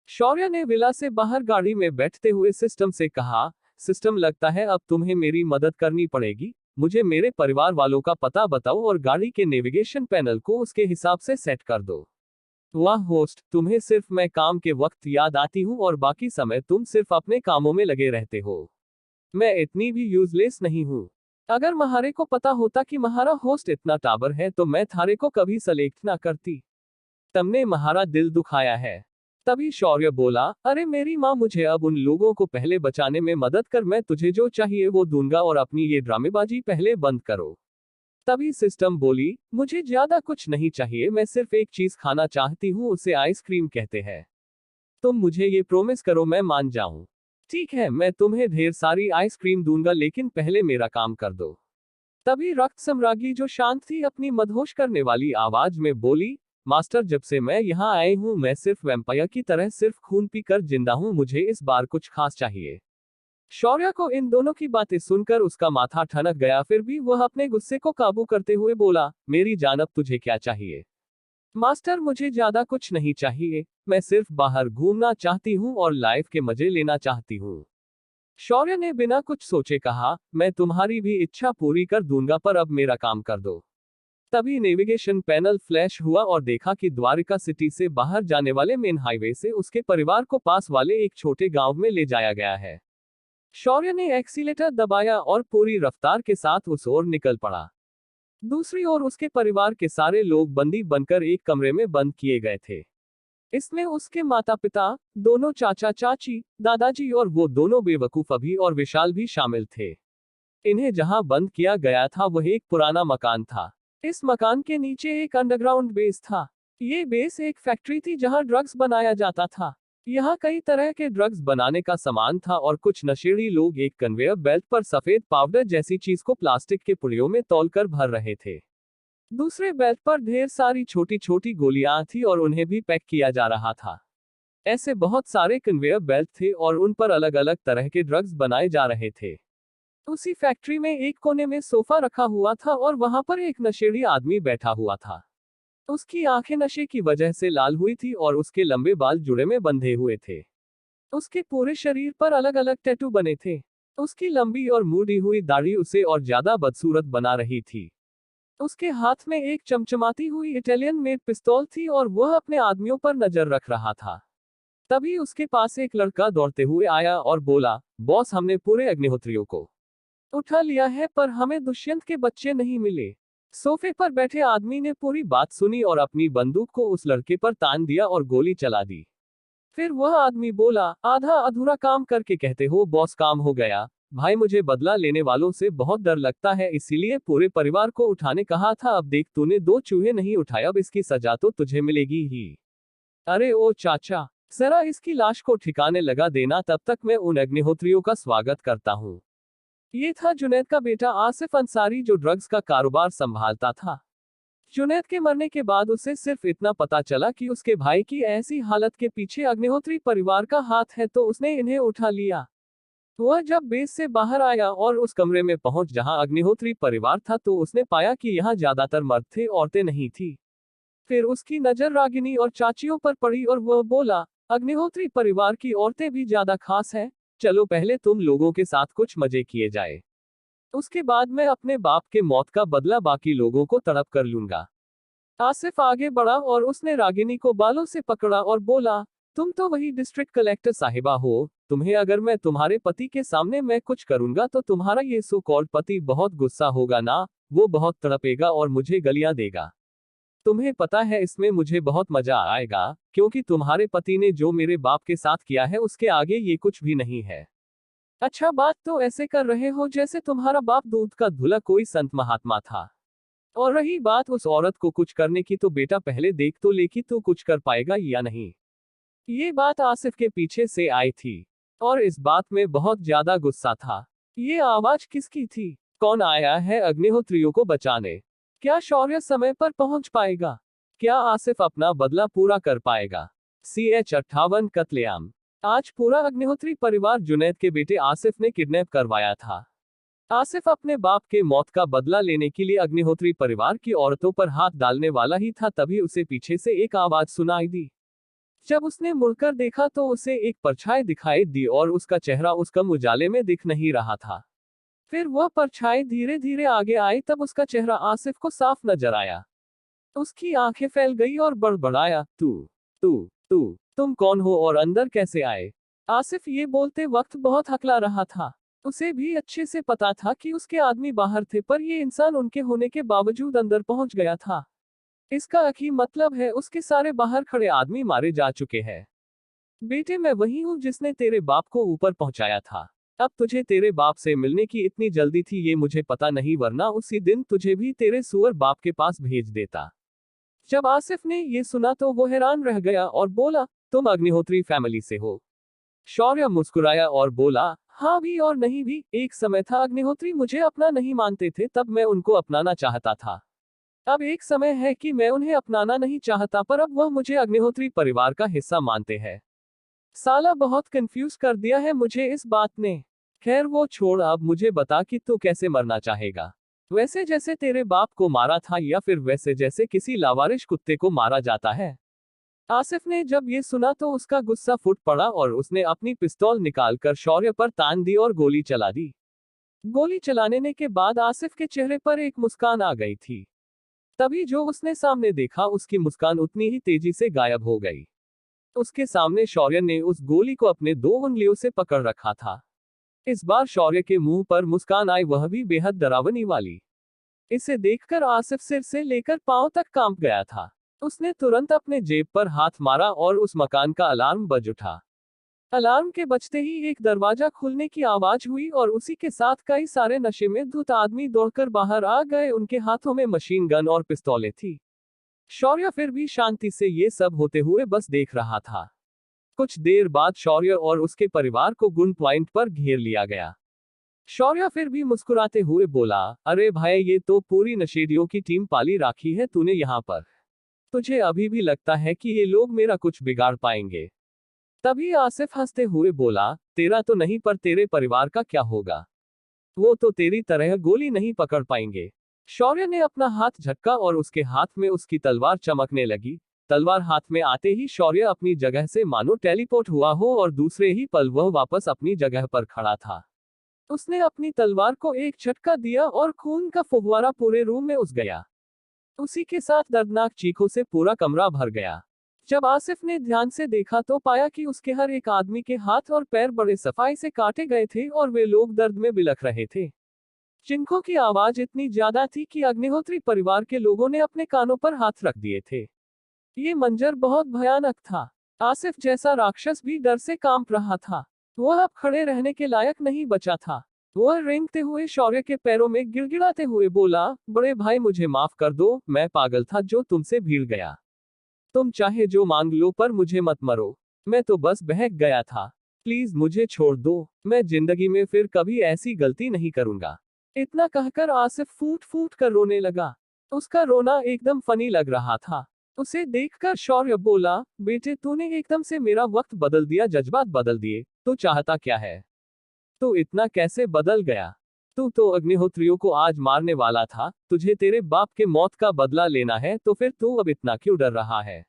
शौर्य ने विला से बाहर गाड़ी में बैठते हुए सिस्टम से कहा, सिस्टम, लगता है अब तुम्हें मेरी मदद करनी पड़ेगी। मुझे मेरे परिवार वालों का पता बताओ और गाड़ी के नेविगेशन पैनल को उसके हिसाब से सेट कर दो। वाह होस्ट, तुम्हें सिर्फ मैं काम के वक्त याद आती हूँ और बाकी समय तुम सिर्फ अपने कामों में लगे रहते हो। मैं इतनी भी यूजलेस नहीं हूँ। अगर महारे को पता होता कि महारा होस्ट इतना टाबर है तो मैं थारे को कभी सेलेक्ट ना करती। तुमने महारा दिल दुखाया है। तभी शौर्य बोला, अरे मेरी माँ, मुझे अब उन लोगों को पहले बचाने में मदद कर, मैं तुझे जो चाहिए वो दूंगा और अपनी ये ड्रामेबाजी पहले बंद करो। तभी सिस्टम बोली, मुझे ज्यादा कुछ नहीं चाहिए, मैं सिर्फ एक चीज खाना चाहती हूँ, उसे आइसक्रीम कहते हैं। तुम मुझे ये प्रोमिस करो मैं मान जाऊं। ठीक है, मैं तुम्हें ढेर सारी आइसक्रीम दूंगा, लेकिन पहले मेरा काम कर दो। तभी रक्त सम्राज्ञी, जो शांत थी, अपनी मदहोश करने वाली आवाज में बोली, मास्टर, जब से मैं यहाँ आई हूँ मैं सिर्फ वैम्पायर की तरह सिर्फ खून पीकर जिंदा हूँ, मुझे इस बार कुछ खास चाहिए। शौर्य को इन दोनों की बातें सुनकर उसका माथा ठनक गया, फिर भी वह अपने गुस्से को काबू करते हुए बोला, मेरी जानब तुझे क्या चाहिए? मास्टर, मुझे ज्यादा कुछ नहीं चाहिए, मैं सिर्फ बाहर घूमना चाहती हूँ और लाइफ के मजे लेना चाहती हूँ। शौर्य ने बिना कुछ सोचे कहा, मैं तुम्हारी भी इच्छा पूरी कर दूंगा, पर अब मेरा काम कर दो। तभी नेविगेशन पैनल फ्लैश हुआ और देखा कि द्वारिका सिटी से बाहर जाने वाले मेन हाईवे से उसके परिवार को पास वाले एक छोटे गांव में ले जाया गया है। शौर्य ने एक्सीलेटर दबाया और पूरी रफ्तार के साथ उस ओर निकल पड़ा। दूसरी ओर उसके परिवार के सारे लोग बंदी बनकर एक कमरे में बंद किए गए थे। इसमें उसके माता पिता, दोनों चाचा चाची, दादाजी और वो दोनों बेवकूफ अभी और विशाल भी शामिल थे। इन्हें जहां बंद किया गया था वह एक पुराना मकान था। इस मकान के नीचे एक अंडरग्राउंड बेस था। ये बेस एक फैक्ट्री थी जहां ड्रग्स बनाया जाता था। यहाँ कई तरह के ड्रग्स बनाने का सामान था और कुछ नशेड़ी लोग एक कन्वेयर बेल्ट पर सफेद पाउडर जैसी चीज को प्लास्टिक के पुड़ियों में तौलकर भर रहे थे। दूसरे बेल्ट पर ढेर सारी छोटी छोटी गोलियां थी और उन्हें भी पैक किया जा रहा था। ऐसे बहुत सारे कन्वेयर बेल्ट थे और उन पर अलग अलग तरह के ड्रग्स बनाए जा रहे थे। उसी फैक्ट्री में एक कोने में सोफा रखा हुआ था और वहां पर एक नशेड़ी आदमी बैठा हुआ था। उसकी आंखें नशे की वजह से लाल हुई थी और उसके लंबे बाल जुड़े में बंधे हुए थे। उसके पूरे शरीर पर अलग अलग टैटू बने थे। उसकी लंबी और मुड़ी हुई दाढ़ी उसे और ज्यादा बदसूरत बना रही थी। उसके हाथ में एक चमचमाती हुई इटालियन मेड पिस्तौल थी और वह अपने आदमियों पर नजर रख रहा था। तभी उसके पास एक लड़का दौड़ते हुए आया और बोला, बॉस, हमने पूरे अग्निहोत्रियों को उठा लिया है, पर हमें दुष्यंत के बच्चे नहीं मिले। सोफे पर बैठे आदमी ने पूरी बात सुनी और अपनी बंदूक को उस लड़के पर तान दिया और गोली चला दी। फिर वह आदमी बोला, आधा अधूरा काम करके कहते हो बॉस काम हो गया, भाई मुझे बदला लेने वालों से बहुत डर लगता है, इसीलिए पूरे परिवार को उठाने कहा था। अब देख तूने 2 चूहे नहीं उठाए, अब इसकी सजा तो तुझे मिलेगी ही। अरे ओ चाचा, जरा इसकी लाश को ठिकाने लगा देना, तब तक मैं उन अग्निहोत्रियों का स्वागत करता हूँ। ये था जुनैद का बेटा आसिफ अंसारी, जो ड्रग्स का कारोबार संभालता था। जुनैद के मरने के बाद उसे सिर्फ इतना पता चला कि उसके भाई की ऐसी हालत के पीछे अग्निहोत्री परिवार का हाथ है, तो उसने इन्हें उठा लिया। वह जब बेस से बाहर आया और उस कमरे में पहुंच जहां अग्निहोत्री परिवार था, तो उसने पाया कि यहां ज्यादातर मर्द थे, औरतें नहीं थी। फिर उसकी नजर रागिनी और चाचियों पर पड़ी और वह बोला, अग्निहोत्री परिवार की औरतें भी ज्यादा खास हैं, चलो पहले तुम लोगों के साथ कुछ मजे किए जाए, उसके बाद मैं अपने बाप के मौत का बदला बाकी लोगों को तड़प कर लूंगा। आसिफ आगे बढ़ा और उसने रागिनी को बालों से पकड़ा और बोला, तुम तो वही डिस्ट्रिक्ट कलेक्टर साहिबा हो, तुम्हें अगर मैं तुम्हारे पति के सामने मैं कुछ करूंगा तो तुम्हारा ये सो कॉल्ड पति बहुत गुस्सा होगा ना, वो बहुत तड़पेगा और मुझे गालियां देगा। तुम्हें पता है इसमें मुझे बहुत मजा आएगा, क्योंकि तुम्हारे पति ने जो मेरे बाप के साथ किया है उसके आगे ये कुछ भी नहीं है। अच्छा, बात तो ऐसे कर रहे हो जैसे तुम्हारा बाप दूध का धुला कोई संत महात्मा था। और रही बात उस औरत को कुछ करने की, तो बेटा पहले देख तो ले कि तू कुछ कर पाएगा या नहीं। ये बात आसिफ के पीछे से आई थी और इस बात में बहुत ज्यादा गुस्सा था। ये आवाज किसकी थी? कौन आया है अग्निहोत्रियों को बचाने? क्या शौर्य समय पर पहुंच पाएगा? क्या आसिफ अपना बदला पूरा कर पाएगा? CH-58 कत्लेआम। आज पूरा अग्निहोत्री परिवार जुनैद के बेटे आसिफ ने किडनैप करवाया था। आसिफ अपने बाप के मौत का बदला लेने के लिए अग्निहोत्री परिवार की औरतों पर हाथ डालने वाला ही था, तभी उसे पीछे से एक आवाज सुनाई दी। जब उसने मुड़कर देखा तो उसे एक परछाई दिखाई दी और उसका चेहरा उस कम उजाले में दिख नहीं रहा था। फिर वह परछाई धीरे धीरे आगे आई, तब उसका चेहरा आसिफ को साफ नजर आया। उसकी आंखें फैल गई और बड़बड़ाया, तुम कौन हो और अंदर कैसे आए? आसिफ ये बोलते वक्त बहुत हकला रहा था। उसे भी अच्छे से पता था कि उसके आदमी बाहर थे, पर ये इंसान उनके होने के बावजूद अंदर पहुंच गया था। इसका एक ही मतलब है, उसके सारे बाहर खड़े आदमी मारे जा चुके हैं। बेटे, मैं वही हूँ जिसने तेरे बाप को ऊपर पहुंचाया था। अब तुझे तेरे बाप से मिलने की इतनी जल्दी थी ये मुझे पता नहीं, वरना उसी दिन तुझे भी तेरे सुअर बाप के पास भेज देता। जब आसिफ ने ये सुना तो वो हैरान रह गया और बोला, तुम अग्निहोत्री फैमिली से हो? शौर्य मुस्कुराया और बोला, हाँ भी और नहीं भी। एक समय था अग्निहोत्री मुझे अपना नहीं मानते थे, तब मैं उनको अपनाना चाहता था। अब एक समय है कि मैं उन्हें अपनाना नहीं चाहता, पर अब वह मुझे अग्निहोत्री परिवार का हिस्सा मानते हैं। साला बहुत कंफ्यूज कर दिया है मुझे इस बात ने। खैर वो छोड़, अब मुझे बता कि तू कैसे मरना चाहेगा? वैसे जैसे तेरे बाप को मारा था, या फिर वैसे जैसे किसी लावारिश कुत्ते को मारा जाता है? आसिफ ने जब ये सुना तो उसका गुस्सा फूट पड़ा और उसने अपनी पिस्तौल निकालकर शौर्य पर तान दी और गोली चला दी। गोली चलाने के बाद आसिफ के चेहरे पर एक मुस्कान आ गई थी। तभी जो उसने सामने देखा, उसकी मुस्कान उतनी ही तेजी से गायब हो गई। उसके सामने शौर्य ने उस गोली को अपने 2 उंगलियों से पकड़ रखा था। इस बार शौर्य के मुंह पर मुस्कान आई, वह भी बेहद डरावनी वाली। इसे देखकर आसिफ सिर से लेकर पांव तक कांप गया था। उसने तुरंत अपने जेब पर हाथ मारा और उस मकान का अलार्म बज उठा। अलार्म के बजते ही एक दरवाजा खुलने की आवाज हुई और उसी के साथ कई सारे नशे में धुत आदमी दौड़कर बाहर आ गए। उनके हाथों में मशीन गन और पिस्तौलें थी। शौर्य फिर भी शांति से ये सब होते हुए बस देख रहा था। कुछ देर बाद शौर्य और उसके परिवार को गन पॉइंट पर घेर लिया गया। शौर्य फिर भी मुस्कुराते हुए बोला, अरे भाई, ये तो पूरी नशेड़ियों की टीम पाली राखी है तूने यहाँ पर। तुझे अभी भी लगता है कि ये लोग मेरा कुछ बिगाड़ पाएंगे? तभी आसिफ हंसते हुए बोला, तेरा तो नहीं, पर तेरे परिवार का क्या होगा? वो तो तेरी तरह गोली नहीं पकड़ पाएंगे। शौर्य ने अपना हाथ झटका और उसके हाथ में उसकी तलवार चमकने लगी। तलवार हाथ में आते ही शौर्य अपनी जगह से मानो टेलीपोर्ट हुआ हो और दूसरे ही पल वह वापस अपनी जगह पर खड़ा था। उसने अपनी तलवार को एक झटका दिया और खून का फुव्वारा पूरे रूम में उस गया। उसी के साथ दर्दनाक चीखों से पूरा कमरा भर गया। जब आसिफ ने ध्यान से देखा तो पाया कि उसके हर एक आदमी के हाथ और पैर बड़े सफाई से काटे गए थे और वे लोग दर्द में बिलख रहे थे। चिंखों की आवाज इतनी ज्यादा थी कि अग्निहोत्री परिवार के लोगों ने अपने कानों पर हाथ रख दिए थे। ये मंजर बहुत भयानक था। आसिफ जैसा राक्षस भी डर से कांप रहा था। वह अब खड़े रहने के लायक नहीं बचा था। वह रेंगते हुए शौर्य के पैरों में गिड़गिड़ाते हुए बोला, बड़े भाई मुझे माफ कर दो, मैं पागल था जो तुमसे भीड़ गया। तुम चाहे जो मांग लो पर मुझे मत मरो। मैं तो बस बहक गया था। प्लीज मुझे छोड़ दो, मैं जिंदगी में फिर कभी ऐसी गलती नहीं करूंगा। इतना कहकर आसिफ फूट फूट कर रोने लगा। उसका रोना एकदम फनी लग रहा था। उसे देखकर शौर्य बोला, बेटे तूने एकदम से मेरा वक्त बदल दिया, जज्बात बदल दिए। तू चाहता क्या है? तू इतना कैसे बदल गया? तू तो अग्निहोत्रियों को आज मारने वाला था। तुझे तेरे बाप के मौत का बदला लेना है तो फिर तू अब इतना क्यों डर रहा है?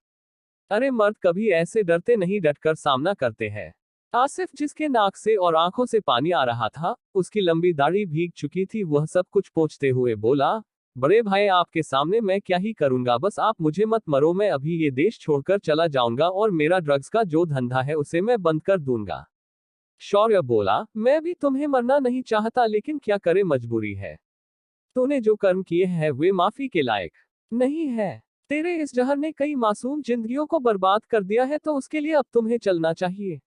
अरे मर्द कभी ऐसे डरते नहीं, डटकर सामना करते हैं। आसिफ, जिसके नाक से और आंखों से पानी आ रहा था, उसकी लंबी दाढ़ी भीग चुकी थी, वह सब कुछ पोंछते हुए बोला, बड़े भाई आपके सामने मैं क्या ही करूंगा, बस आप मुझे मत मरो। मैं अभी ये देश छोड़कर चला जाऊंगा और मेरा ड्रग्स का जो धंधा है उसे मैं बंद कर दूंगा। शौर्य बोला, मैं भी तुम्हें मरना नहीं चाहता, लेकिन क्या करे, मजबूरी है। तूने जो कर्म किए हैं वे माफी के लायक नहीं है। तेरे इस जहर ने कई मासूम जिंदगियों को बर्बाद कर दिया है, तो उसके लिए अब तुम्हें चलना चाहिए।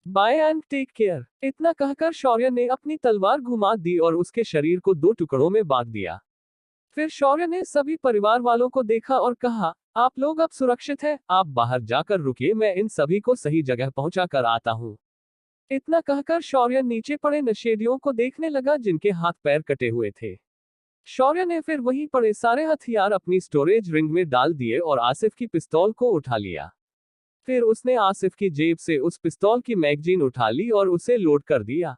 Bye and take care. इतना कहकर शौर्य ने अपनी तलवार घुमा दी और उसके शरीर को दो टुकड़ों में बांट दिया। फिर शौर्य ने सभी परिवार वालों को देखा और कहा, आप लोग अब सुरक्षित हैं, आप बाहर जाकर रुकिए, मैं इन सभी को सही जगह पहुंचा कर आता हूं। इतना कहकर शौर्य नीचे पड़े नशेड़ियों को देखने लगा जिनके हाथ पैर कटे हुए थे। शौर्य ने फिर वहीं पड़े सारे हथियार अपनी स्टोरेज रिंग में डाल दिए और आसिफ की पिस्तौल को उठा लिया। फिर उसने आसिफ की जेब से उस पिस्तौल की मैगजीन उठा ली और उसे लोड कर दिया।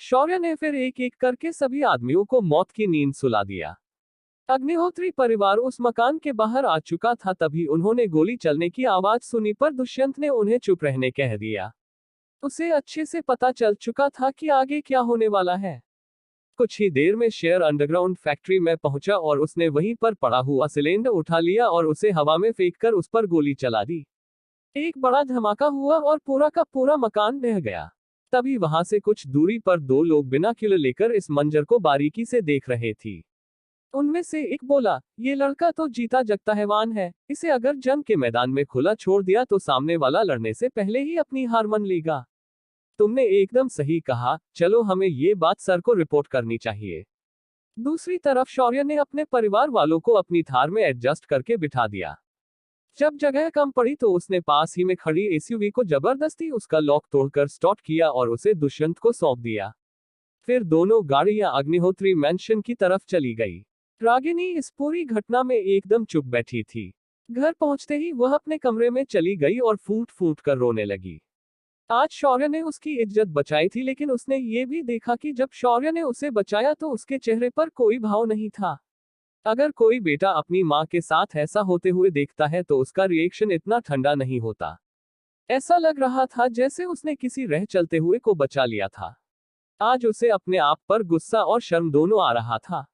शौर्य ने फिर एक एक करके सभी आदमियों को मौत की नींद सुला दिया। अग्निहोत्री परिवार उस मकान के बाहर आ चुका था, तभी उन्होंने गोली चलने की आवाज सुनी, पर दुष्यंत ने उन्हें चुप रहने कह दिया। उसे अच्छे से पता चल चुका था कि आगे क्या होने वाला है। कुछ ही देर में शेर अंडरग्राउंड फैक्ट्री में पहुंचा और उसने वहीं पर पड़ा हुआ सिलेंडर उठा लिया और उसे हवा में फेंककर उस पर गोली चला दी। एक बड़ा धमाका हुआ और पूरा का पूरा मकान ढह गया। तभी वहां से कुछ दूरी पर दो लोग बिनोक्यूलर लेकर इस मंजर को बारीकी से देख रहे थे। उनमें से एक बोला, ये लड़का तो जीता जगता हैवान है, इसे अगर जंग के मैदान में खुला छोड़ दिया तो सामने वाला लड़ने से पहले ही अपनी हार मान लेगा। तुमने एकदम सही कहा, चलो हमें ये बात सर को रिपोर्ट करनी चाहिए। दूसरी तरफ शौर्य ने अपने परिवार वालों को अपनी थार में एडजस्ट करके बिठा दिया। जब जगह कम पड़ी तो उसने पास ही में खड़ी एसयूवी को जबरदस्ती उसका लॉक तोड़कर स्टार्ट किया और उसे दुष्यंत को सौंप दिया। फिर दोनों गाड़ियां अग्निहोत्री मैंशन की तरफ चली गई। रागिनी इस पूरी घटना में एकदम चुप बैठी थी। घर पहुंचते ही वह अपने कमरे में चली गई और फूट फूट कर रोने लगी। आज शौर्य ने उसकी इज्जत बचाई थी, लेकिन उसने ये भी देखा कि जब शौर्य ने उसे बचाया तो उसके चेहरे पर कोई भाव नहीं था। अगर कोई बेटा अपनी माँ के साथ ऐसा होते हुए देखता है तो उसका रिएक्शन इतना ठंडा नहीं होता। ऐसा लग रहा था जैसे उसने किसी रह चलते हुए को बचा लिया था। आज उसे अपने आप पर गुस्सा और शर्म दोनों आ रहा था।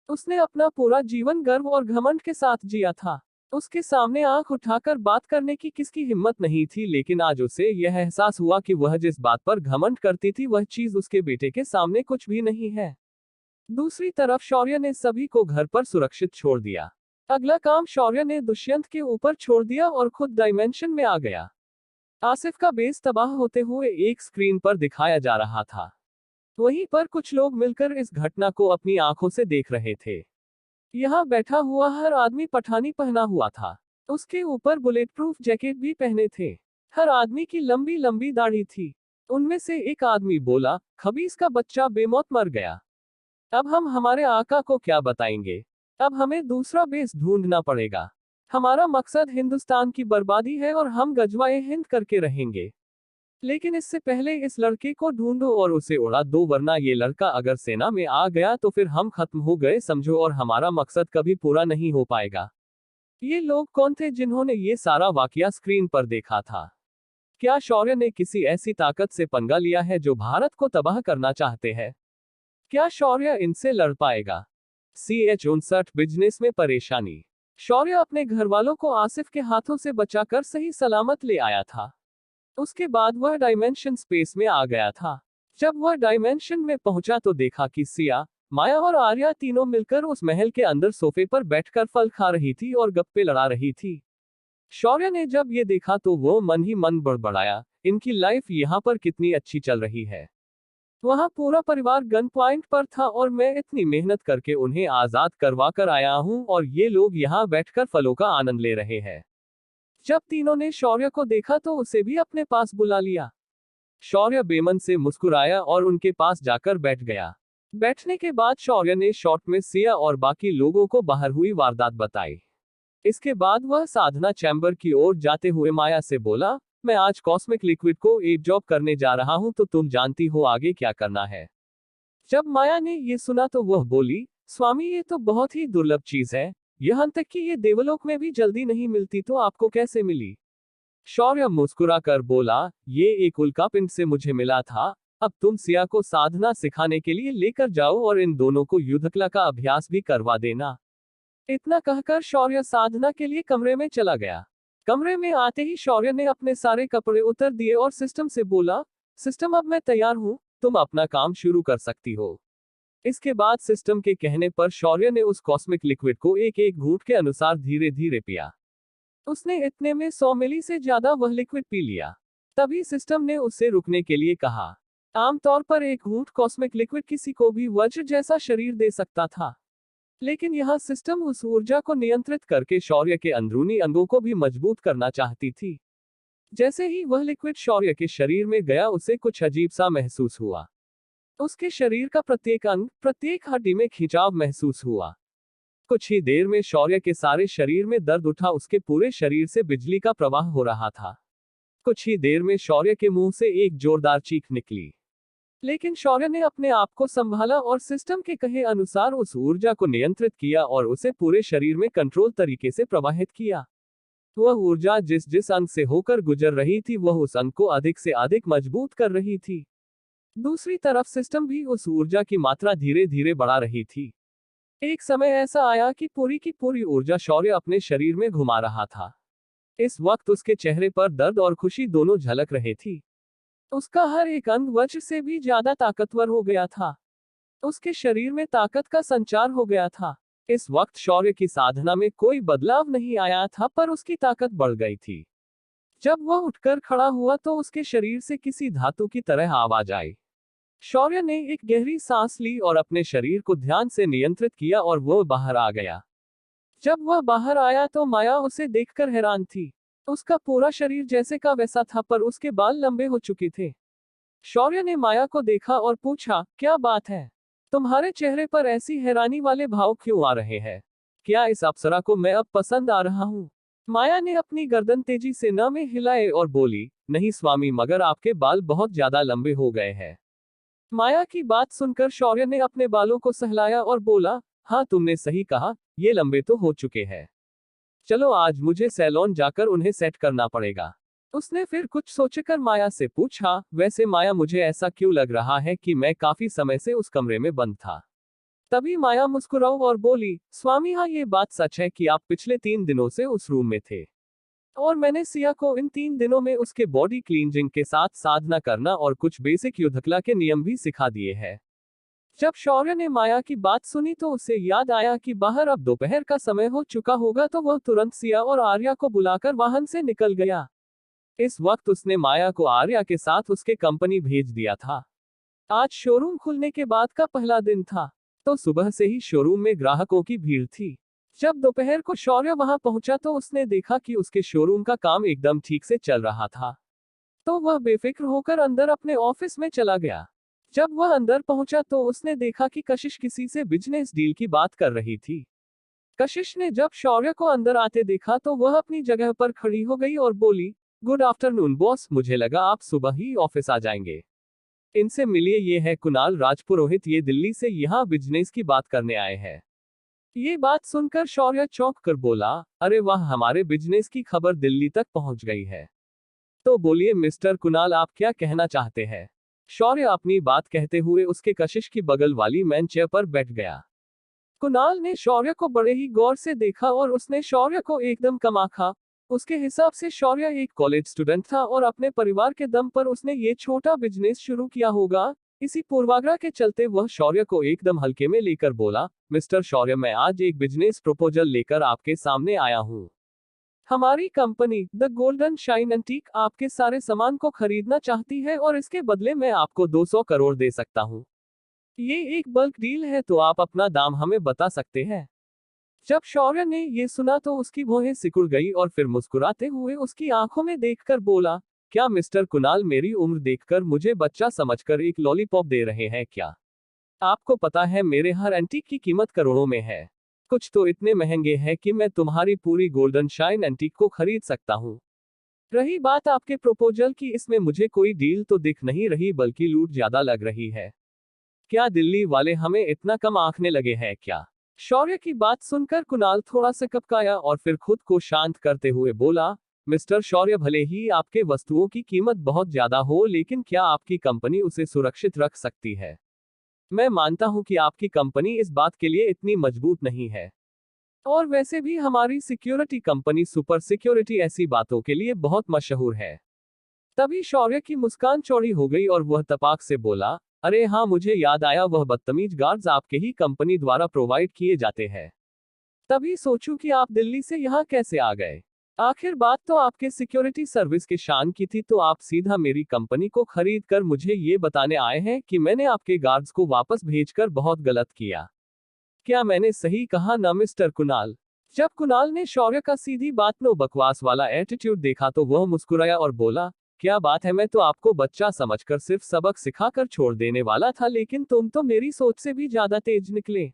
उसने अपना पूरा जीवन गर्व और घमंड के साथ जिया था। उसके सामने आंख उठाकर बात करने की किसकी हिम्मत नहीं थी, लेकिन आज उसे यह एहसास हुआ कि वह जिस बात पर घमंड करती थी वह चीज उसके बेटे के सामने कुछ भी नहीं है। दूसरी तरफ शौर्य ने सभी को घर पर सुरक्षित छोड़ दिया। अगला काम शौर्य ने दुष्यंत के ऊपर छोड़ दिया और खुद डायमेंशन में आ गया। आसिफ का बेस तबाह होते हुए एक स्क्रीन पर दिखाया जा रहा था। वहीं पर कुछ लोग मिलकर इस घटना को अपनी आंखों से देख रहे थे। यहाँ बैठा हुआ हर आदमी पठानी पहना हुआ था। उसके ऊपर बुलेट प्रूफ जैकेट भी पहने थे। हर आदमी की लंबी लंबी दाढ़ी थी। उनमें से एक आदमी बोला, खबीस का बच्चा बेमौत मर गया। अब हम हमारे आका को क्या बताएंगे? अब हमें दूसरा बेस ढूंढना पड़ेगा। हमारा मकसद हिंदुस्तान की बर्बादी है और हम गजवाए हिंद करके रहेंगे। लेकिन इससे पहले इस लड़के को ढूंढो और उसे उड़ा दो, वरना ये लड़का अगर सेना में आ गया तो फिर हम खत्म हो गए समझो, और हमारा मकसद कभी पूरा नहीं हो पाएगा। ये लोग कौन थे जिन्होंने ये सारा वाकया स्क्रीन पर देखा था? क्या शौर्य ने किसी ऐसी ताकत से पंगा लिया है जो भारत को तबाह करना चाहते हैं? क्या शौर्य इनसे लड़ पाएगा? CH-59 बिजनेस में परेशानी। शौर्य अपने घर वालों को आसिफ के हाथों से बचाकर सही सलामत ले आया था। उसके बाद वह डायमेंशन स्पेस में आ गया था। जब वह डायमेंशन में पहुंचा तो देखा कि सिया, माया और आर्या तीनों मिलकर उस महल के अंदर सोफे पर बैठकर फल खा रही थी और गप्पे लड़ा रही थी। शौर्य ने जब ये देखा तो वो मन ही मन बड़बड़ाया, इनकी लाइफ यहाँ पर कितनी अच्छी चल रही है। वहां पूरा परिवार गन पॉइंट पर था और मैं इतनी मेहनत करके उन्हें आजाद करवा कर आया हूं और ये लोग यहाँ बैठकर फलों का आनंद ले रहे हैं। जब तीनों ने शौर्य को देखा तो उसे भी अपने पास बुला लिया। शौर्य बेमन से मुस्कुराया और उनके पास जाकर बैठ गया। बैठने के बाद शौर्य ने शॉर्ट में सिया और बाकी लोगों को बाहर हुई वारदात बताई। इसके बाद वह साधना चैम्बर की ओर जाते हुए माया से बोला, मैं आज कॉस्मिक लिक्विड को एब्जॉर्ब करने जा रहा हूं, तो तुम जानती हो आगे क्या करना है। जब माया ने ये सुना तो वह बोली, स्वामी ये तो बहुत ही दुर्लभ चीज है, यहाँ तक कि ये देवलोक में भी जल्दी नहीं मिलती, तो आपको कैसे मिली। शौर्य मुस्कुरा कर बोला, ये एक उल्कापिंड से मुझे मिला था। अब तुम सिया को साधना सिखाने के लिए लेकर जाओ और इन दोनों को युद्धकला का अभ्यास भी करवा देना। इतना कहकर शौर्य साधना के लिए कमरे में चला गया। कमरे में आते ही शौर्य ने अपने सारे कपड़े उतार दिए और सिस्टम से बोला, सिस्टम अब मैं तैयार हूं, तुम अपना काम शुरू कर सकती हो। इसके बाद सिस्टम के कहने पर शौर्य ने उस कॉस्मिक लिक्विड को एक एक घूंट के अनुसार धीरे धीरे पिया। उसने इतने में 100 मिली से ज्यादा वह लिक्विड पी लिया। तभी सिस्टम ने उससे रुकने के लिए कहा। आमतौर पर एक घूंट कॉस्मिक लिक्विड किसी को भी वज्र जैसा शरीर दे सकता था, लेकिन यह सिस्टम उस ऊर्जा को नियंत्रित करके शौर्य के अंदरूनी अंगों को भी मजबूत करना चाहती थी। जैसे ही वह लिक्विड शौर्य के शरीर में गया उसे कुछ अजीब सा महसूस हुआ। उसके शरीर का प्रत्येक अंग, प्रत्येक हड्डी में खिंचाव महसूस हुआ। कुछ ही देर में शौर्य के सारे शरीर में दर्द उठा, उसके पूरे शरीर से बिजली का प्रवाह हो रहा था। कुछ ही देर में शौर्य के मुंह से एक जोरदार चीख निकली, लेकिन शौर्य ने अपने आप को संभाला और सिस्टम के कहे अनुसार उस ऊर्जा को नियंत्रित किया और उसे पूरे शरीर में कंट्रोल तरीके से प्रवाहित किया। वह ऊर्जा जिस जिस अंग से होकर गुजर रही थी वह उस अंग को अधिक से अधिक मजबूत कर रही थी। दूसरी तरफ सिस्टम भी उस ऊर्जा की मात्रा धीरे धीरे बढ़ा रही थी। एक समय ऐसा आया कि पूरी की पूरी ऊर्जा शौर्य अपने शरीर में घुमा रहा था। इस वक्त उसके चेहरे पर दर्द और खुशी दोनों झलक रहे थी। उसका हर एक अंग वज्र से भी ज्यादा ताकतवर हो गया था। उसके शरीर में ताकत का संचार हो गया था। इस वक्त शौर्य की साधना में कोई बदलाव नहीं आया था, पर उसकी ताकत बढ़ गई थी। जब वह उठकर खड़ा हुआ तो उसके शरीर से किसी धातु की तरह आवाज आई। शौर्य ने एक गहरी सांस ली और अपने शरीर को ध्यान से नियंत्रित किया और वह बाहर आ गया। जब वह बाहर आया तो माया उसे देखकर हैरान थी। उसका पूरा शरीर जैसे का वैसा था, पर उसके बाल लंबे हो चुके थे। शौर्य ने माया को देखा और पूछा, क्या बात है, तुम्हारे चेहरे पर ऐसी हैरानी वाले भाव क्यों आ रहे हैं? क्या इस अप्सरा को मैं अब पसंद आ रहा हूँ? माया ने अपनी गर्दन तेजी से न में हिलाए और बोली, नहीं स्वामी, मगर आपके बाल बहुत ज्यादा लंबे हो गए हैं। माया की बात सुनकर शौर्य ने अपने बालों को सहलाया और बोला, हाँ तुमने सही कहा, ये लंबे तो हो चुके हैं। चलो आज मुझे सैलून जाकर उन्हें सेट करना पड़ेगा। उसने फिर कुछ सोचकर माया से पूछा, वैसे माया मुझे ऐसा क्यों लग रहा है कि मैं काफी समय से उस कमरे में बंद था। तभी माया मुस्कुराई और बोली, स्वामी हाँ ये बात सच है कि आप पिछले 3 दिनों से उस रूम में थे, और मैंने सिया को इन 3 दिनों में उसके बॉडी क्लींजिंग के साथ साधना करना और कुछ बेसिक युद्धकला के नियम भी सिखा दिए हैं। जब शौर्य ने माया की बात सुनी तो उसे याद आया कि बाहर अब दोपहर का समय हो चुका होगा, तो वह तुरंत सिया और आर्या को बुलाकर वाहन से निकल गया। इस वक्त उसने माया को आर्या के साथ उसके कंपनी भेज दिया था। आज शोरूम खुलने के बाद का पहला दिन था, तो सुबह से ही शोरूम में ग्राहकों की भीड़ थी। जब दोपहर को शौर्य वहां पहुंचा तो उसने देखा कि उसके शोरूम का काम एकदम ठीक से चल रहा था, तो वह बेफिक्र होकर अंदर अपने ऑफिस में चला गया। जब वह अंदर पहुंचा तो उसने देखा कि कशिश किसी से बिजनेस डील की बात कर रही थी। कशिश ने जब शौर्य को अंदर आते देखा तो वह अपनी जगह पर खड़ी हो गई और बोली, गुड आफ्टरनून बॉस, मुझे लगा आप सुबह ही ऑफिस आ जाएंगे। इनसे मिलिए, ये है कुणाल राजपुरोहित, ये दिल्ली से यहाँ बिजनेस की बात करने आए हैं। ये बात सुनकर शौर्य चौंक कर बोला, अरे वाह, हमारे बिजनेस की खबर दिल्ली तक पहुंच गई है। तो बोलिए मिस्टर कुणाल, आप क्या कहना चाहते हैं? शौर्य अपनी बात कहते हुए उसके कशिश की बगल वाली मैन चेयर पर बैठ गया। कुणाल ने शौर्य को बड़े ही गौर से देखा और उसने शौर्य को एकदम कम आंका। उसके हिसाब से शौर्य एक कॉलेज स्टूडेंट था और अपने परिवार के दम पर उसने ये छोटा बिजनेस शुरू किया होगा। इसी पूर्वाग्रह के चलते वह शौर्य को एकदम हल्के में लेकर बोला, मिस्टर शौर्य, मैं आज एक बिजनेस प्रपोजल लेकर आपके सामने आया हूँ। हमारी company the golden shine antique आपके सारे सामान को खरीदना चाहती है और इसके बदले मैं आपको 200 करोड़ दे सकता हूँ। ये एक बल्क डील है, तो आप अपना दाम हमें बता सकते हैं। जब शौर्य ने ये सुना तो उसकी भौहें सिकुड़ गई और फिर मुस्कुराते हुए उसकी आंखों में देखकर बोला, क्या मिस्टर कुणाल मेरी उम्र देखकर मुझे बच्चा समझकर एक लॉलीपॉप दे रहे हैं क्या? आपको पता है मेरे हर एंटीक की कीमत करोड़ों में है। कुछ तो इतने महंगे हैं कि मैं तुम्हारी पूरी गोल्डन शाइन एंटीक को खरीद सकता हूँ। रही बात आपके प्रपोजल की, इसमें मुझे कोई डील तो दिख नहीं रही बल्कि लूट ज्यादा लग रही है। क्या दिल्ली वाले हमें इतना कम आंकने लगे हैं क्या? शौर्य की बात सुनकर कुणाल थोड़ा सा कपकाया और फिर खुद को शांत करते हुए बोला, मिस्टर शौर्य, भले ही आपके वस्तुओं की कीमत बहुत ज्यादा हो, लेकिन क्या आपकी कंपनी उसे सुरक्षित रख सकती है? मैं मानता हूं कि आपकी कंपनी इस बात के लिए इतनी मजबूत नहीं है। और वैसे भी हमारी सिक्योरिटी कंपनी सुपर सिक्योरिटी ऐसी बातों के लिए बहुत मशहूर है। तभी शौर्य की मुस्कान चौड़ी हो गई और वह तपाक से बोला, अरे हाँ, मुझे याद आया, वह बदतमीज गार्ड्स आपके ही कंपनी द्वारा प्रोवाइड किए जाते हैं। तभी सोचूं कि आप दिल्ली से यहाँ कैसे आ गए। आखिर बात तो आपके सिक्योरिटी सर्विस के शान की थी, तो आप सीधा मेरी कंपनी को खरीद कर मुझे ये बताने आए हैं कि मैंने आपके गार्ड्स को वापस भेजकर बहुत गलत किया। क्या मैंने सही कहा ना मिस्टर कुणाल? जब कुणाल ने शौर्य का सीधी बात नो बकवास वाला एटीट्यूड देखा तो वह मुस्कुराया और बोला, क्या बात है, मैं तो आपको बच्चा समझकर सिर्फ सबक सिखाकर छोड़ देने वाला था, लेकिन तुम तो मेरी सोच से भी ज्यादा तेज निकले।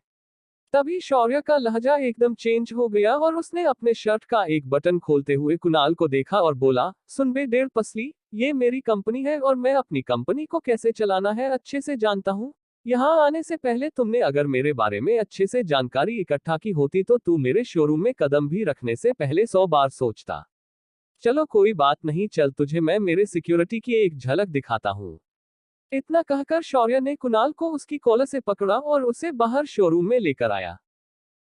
तभी शौर्य का लहजा एकदम चेंज हो गया और उसने अपने शर्ट का एक बटन खोलते हुए कुणाल को देखा और बोला, सुन बे डेढ़ पसली, ये मेरी कंपनी है और मैं अपनी कंपनी को कैसे चलाना है अच्छे से जानता हूँ। यहाँ आने से पहले तुमने अगर मेरे बारे में अच्छे से जानकारी इकट्ठा की होती तो तू मेरे शोरूम में कदम भी रखने से पहले 100 बार सोचता। चलो कोई बात नहीं, चल तुझे मैं मेरे सिक्योरिटी की एक झलक दिखाता हूँ। इतना कहकर शौर्य ने कुणाल को उसकी कॉलर से पकड़ा और उसे बाहर शोरूम में लेकर आया।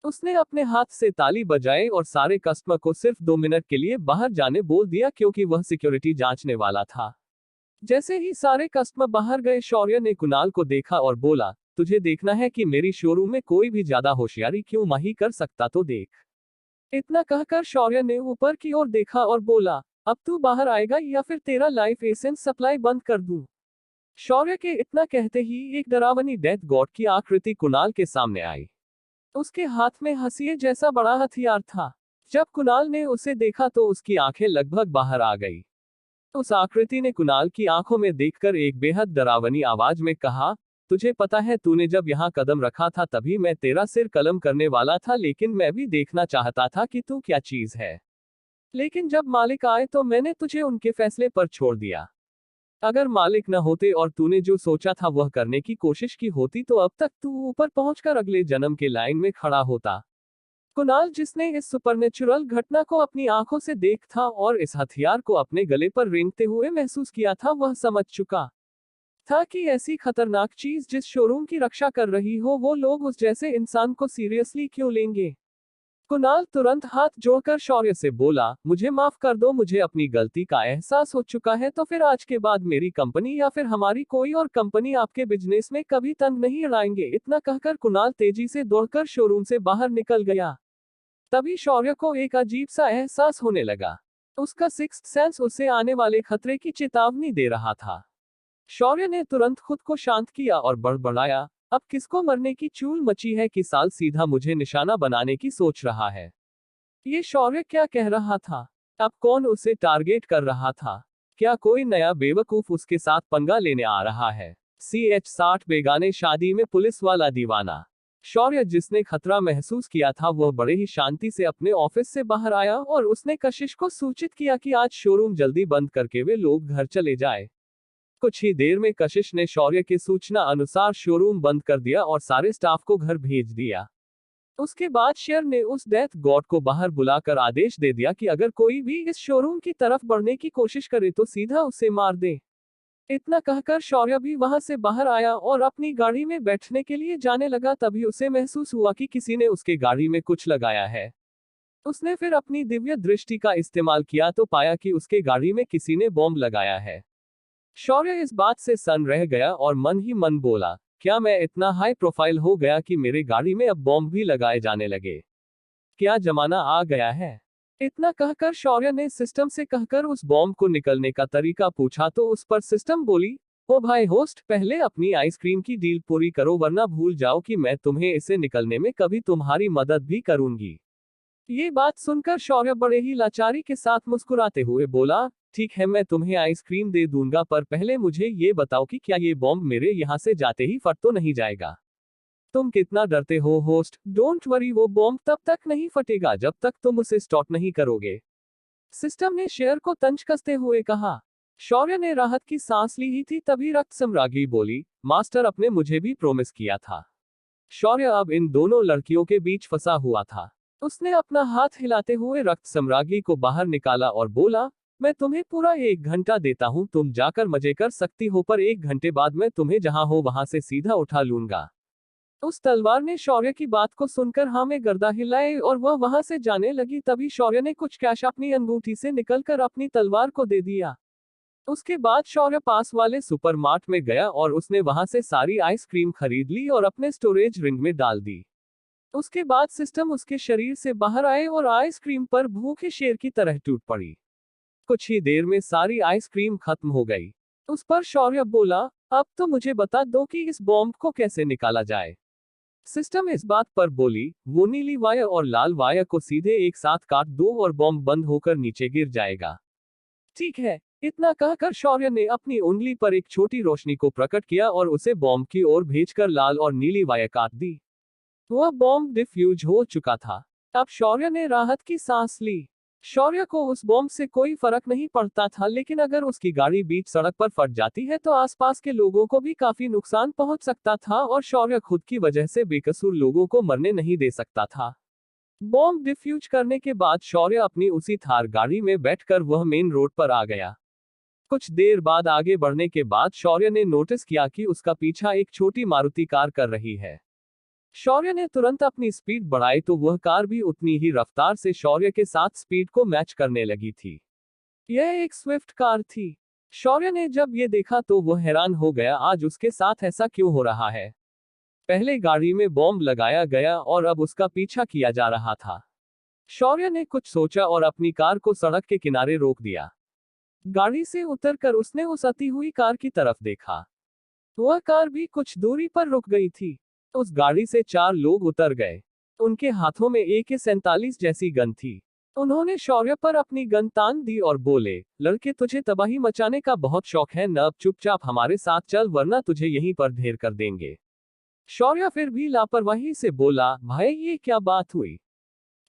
उसने अपने हाथ से ताली बजाई और सारे कस्टमर को सिर्फ 2 मिनट के लिए बाहर जाने बोल दिया, क्योंकि वह सिक्योरिटी जांचने वाला था। जैसे ही सारे कस्टमर बाहर गए, शौर्य ने कुणाल को देखा और बोला, तुझे देखना है कि मेरी शोरूम में कोई भी ज्यादा होशियारी क्यों माही कर सकता तो देख। इतना कहकर शौर्य ने ऊपर की ओर देखा और बोला, अब तू बाहर आएगा या फिर तेरा लाइफ एसेंस सप्लाई बंद कर दूं। शौर्य के इतना कहते ही एक डरावनी डेथ गॉड की आकृति कुणाल के सामने आई। उसके हाथ में हंसिए जैसा बड़ा हथियार था। जब कुणाल ने उसे देखा तो उसकी आंखें लगभग बाहर आ गई। उस आकृति ने कुणाल की आंखों में देखकर एक बेहद डरावनी आवाज में कहा, तुझे पता है तूने जब यहाँ कदम रखा था तभी मैं तेरा सिर कलम करने वाला था, लेकिन मैं भी देखना चाहता था कि तू क्या चीज है। लेकिन जब मालिक आए तो मैंने तुझे उनके फैसले पर छोड़ दिया। अगर मालिक न होते और तूने जो सोचा था वह करने की कोशिश की होती तो अब तक तू ऊपर पहुंचकर अगले जन्म के लाइन में खड़ा होता। कुणाल, जिसने इस सुपरनेचुरल घटना को अपनी आंखों से देख था और इस हथियार को अपने गले पर रेंगते हुए महसूस किया था, वह समझ चुका था कि ऐसी खतरनाक चीज जिस शोरूम की रक्षा कर रही हो, वो लोग उस जैसे इंसान को सीरियसली क्यों लेंगे। कुणाल तुरंत हाथ जोड़कर शौर्य से बोला, मुझे माफ कर दो, मुझे अपनी गलती का एहसास हो चुका है, तो फिर आज के बाद मेरी कंपनी या फिर हमारी कोई और कंपनी आपके बिजनेस में कभी तंग नहीं अड़ाएंगे। इतना कहकर कुणाल तेजी से दौड़कर शोरूम से बाहर निकल गया। तभी शौर्य को एक अजीब सा एहसास होने लगा। उसका सिक्स्थ सेंस उसे आने वाले खतरे की चेतावनी दे रहा था। शौर्य ने तुरंत खुद को शांत किया और बड़बड़ाया, अब किसको मरने की चूल मची है कि साल सीधा मुझे निशाना बनाने की सोच रहा है। ये शौर्य क्या कह रहा था? अब कौन उसे टारगेट कर रहा था? क्या कोई नया बेवकूफ उसके साथ पंगा लेने आ रहा है? CH-60 बेगाने शादी में पुलिस वाला दीवाना। शौर्य, जिसने खतरा महसूस किया था, वह बड़े ही शांति से अपने ऑफिस से बाहर आया और उसने कशिश को सूचित किया कि आज शोरूम जल्दी बंद करके वे लोग घर चले जाए। कुछ ही देर में कशिश ने शौर्य की सूचना अनुसार शोरूम बंद कर दिया और सारे स्टाफ को घर भेज दिया। उसके बाद शेर ने उस डेथ गॉड को बाहर बुलाकर आदेश दे दिया कि अगर कोई भी इस शोरूम की तरफ बढ़ने की कोशिश करे तो सीधा उसे मार दे। इतना कहकर शौर्य भी वहां से बाहर आया और अपनी गाड़ी में बैठने के लिए जाने लगा। तभी उसे महसूस हुआ कि किसी ने उसके गाड़ी में कुछ लगाया है। उसने फिर अपनी दिव्य दृष्टि का इस्तेमाल किया तो पाया कि उसके गाड़ी में किसी ने बॉम्ब लगाया है। शौर्य इस बात से सन्न रह गया और मन ही मन बोला, क्या मैं इतना हाई प्रोफाइल हो गया कि मेरे गाड़ी में अब बॉम्ब भी लगाए जाने लगे? क्या जमाना आ गया है? इतना कहकर शौर्य ने सिस्टम से कहकर उस बॉम्ब को निकलने का तरीका पूछा तो उस पर सिस्टम बोली, ओ भाई होस्ट, पहले अपनी आइसक्रीम की डील पूरी करो वरना भूल जाओ कि मैं तुम्हें इसे निकलने में कभी तुम्हारी मदद भी करूंगी। ये बात सुनकर शौर्य बड़े ही लाचारी के साथ मुस्कुराते हुए बोला, ठीक है मैं तुम्हें आइसक्रीम दे दूंगा पर पहले मुझे ये बताओ कि क्या ये बॉम्ब मेरे यहाँ से जाते ही फट तो नहीं जाएगा। तुम कितना डरते हो होस्ट, डोंट वरी वो बॉम्ब तब तक नहीं फटेगा जब तक तुम उसे स्टॉप नहीं करोगे। सिस्टम ने शेर को तंज कसते हुए कहा। शौर्य ने राहत की सांस ली ही थी तभी रक्त सम्राज्ञी बोली, मास्टर आपने मुझे भी प्रॉमिस किया था। शौर्य अब इन दोनों लड़कियों के बीच फंसा हुआ था। उसने अपना हाथ हिलाते हुए रक्त सम्राज्ञी को बाहर निकाला और बोला, मैं तुम्हें पूरा 1 घंटा देता हूं, तुम जाकर मजे कर सकती हो पर 1 घंटे बाद मैं तुम्हें जहां हो वहां से सीधा उठा लूंगा। उस तलवार ने शौर्य की बात को सुनकर हाँ में गर्दा हिलाए और वह वहां से जाने लगी तभी शौर्य ने कुछ कैश अपनी अंगूठी से निकलकर अपनी तलवार को दे दिया। उसके बाद शौर्य पास वाले सुपरमार्ट में गया और उसने वहां से सारी आइसक्रीम खरीद ली और अपने स्टोरेज रिंग में डाल दी। उसके बाद सिस्टम उसके शरीर से बाहर आए और आइसक्रीम पर भूखे शेर की तरह टूट पड़ी। कुछ ही देर में सारी आइसक्रीम खत्म हो गई। उस पर शौर्य बोला, अब तो मुझे बता दो कि इस बॉम्ब को कैसे निकाला जाए। सिस्टम इस बात पर बोली, वो नीली वायर और लाल वायर को सीधे एक साथ काट दो और बॉम्ब बंद होकर नीचे गिर जाएगा। ठीक है, इतना कहकर शौर्य ने अपनी उंगली पर एक छोटी रोशनी को प्रकट किया और उसे बॉम्ब की ओर भेजकर लाल और नीली वायर काट दी। वह बॉम्ब डिफ्यूज हो चुका था। अब शौर्य ने राहत की सांस ली। शौर्य को उस बॉम्ब से कोई फर्क नहीं पड़ता था लेकिन अगर उसकी गाड़ी बीच सड़क पर फट जाती है तो आसपास के लोगों को भी काफी नुकसान पहुंच सकता था और शौर्य खुद की वजह से बेकसूर लोगों को मरने नहीं दे सकता था। बॉम्ब डिफ्यूज करने के बाद शौर्य अपनी उसी थार गाड़ी में बैठकर वह मेन रोड पर आ गया। कुछ देर बाद आगे बढ़ने के बाद शौर्य ने नोटिस किया कि उसका पीछा एक छोटी मारुति कार कर रही है। शौर्य ने तुरंत अपनी स्पीड बढ़ाई तो वह कार भी उतनी ही रफ्तार से शौर्य के साथ स्पीड को मैच करने लगी थी। यह एक स्विफ्ट कार थी। शौर्य ने जब ये देखा तो वह हैरान हो गया, आज उसके साथ ऐसा क्यों हो रहा है। पहले गाड़ी में बॉम्ब लगाया गया और अब उसका पीछा किया जा रहा था। शौर्य ने कुछ सोचा और अपनी कार को सड़क के किनारे रोक दिया। गाड़ी से उतरकर उसने उस आती हुई कार की तरफ देखा। वह कार भी कुछ दूरी पर रुक गई थी। उस गाड़ी से 4 लोग उतर गए। उनके हाथों में AK-47 जैसी गन थी। उन्होंने शौर्य पर अपनी गन तान दी और बोले, लड़के तुझे तबाही मचाने का बहुत शौक है न, अब चुपचाप हमारे साथ चल वरना तुझे यहीं पर ढेर कर देंगे। शौर्य फिर भी लापरवाही से बोला, भाई ये क्या बात हुई,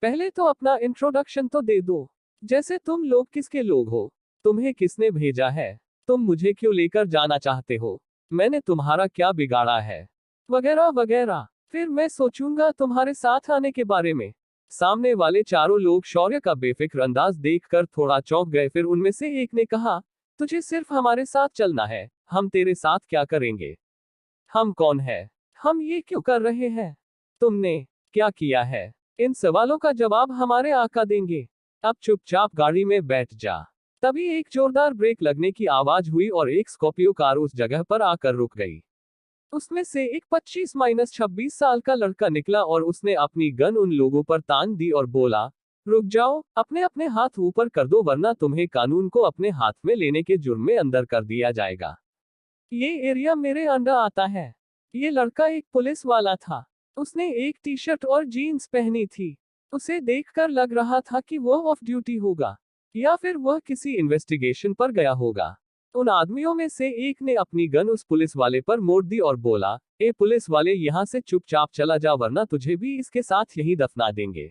पहले तो अपना इंट्रोडक्शन तो दे दो। जैसे तुम लोग किसके लोग हो, तुम्हें किसने भेजा है, तुम मुझे क्यों लेकर जाना चाहते हो, मैंने तुम्हारा क्या बिगाड़ा है, वगैरह वगैरह। फिर मैं सोचूंगा तुम्हारे साथ आने के बारे में। सामने वाले चारों लोग शौर्य का बेफिक्र अंदाज देखकर थोड़ा चौंक गए। फिर उनमें से एक ने कहा, तुझे सिर्फ हमारे साथ चलना है, हम तेरे साथ क्या करेंगे, हम कौन है, हम ये क्यों कर रहे हैं, तुमने क्या किया है, इन सवालों का जवाब हमारे आका देंगे, अब चुपचाप गाड़ी में बैठ जा। तभी एक जोरदार ब्रेक लगने की आवाज हुई और एक स्कॉर्पियो कार उस जगह पर आकर रुक गई। उसमें से एक 25-26 साल का लड़का निकला और उसने अपनी गन उन लोगों पर तान दी और बोला, रुक जाओ, अपने अपने हाथ ऊपर कर दो वरना तुम्हें कानून को अपने हाथ में लेने के जुर्म में अंदर कर दिया जाएगा। ये एरिया मेरे अंडर आता है। ये लड़का एक पुलिस वाला था। उसने एक टी-शर्ट और जीन्स पहनी थी। उसे देखकर लग रहा था कि वह ऑफ ड्यूटी होगा या फिर वह किसी इन्वेस्टिगेशन पर गया होगा। उन आदमियों में से एक ने अपनी गन उस पुलिस वाले पर मोड़ दी और बोला, ए पुलिस वाले, यहां से चुपचाप चला जा वरना तुझे भी इसके साथ यहीं दफना देंगे।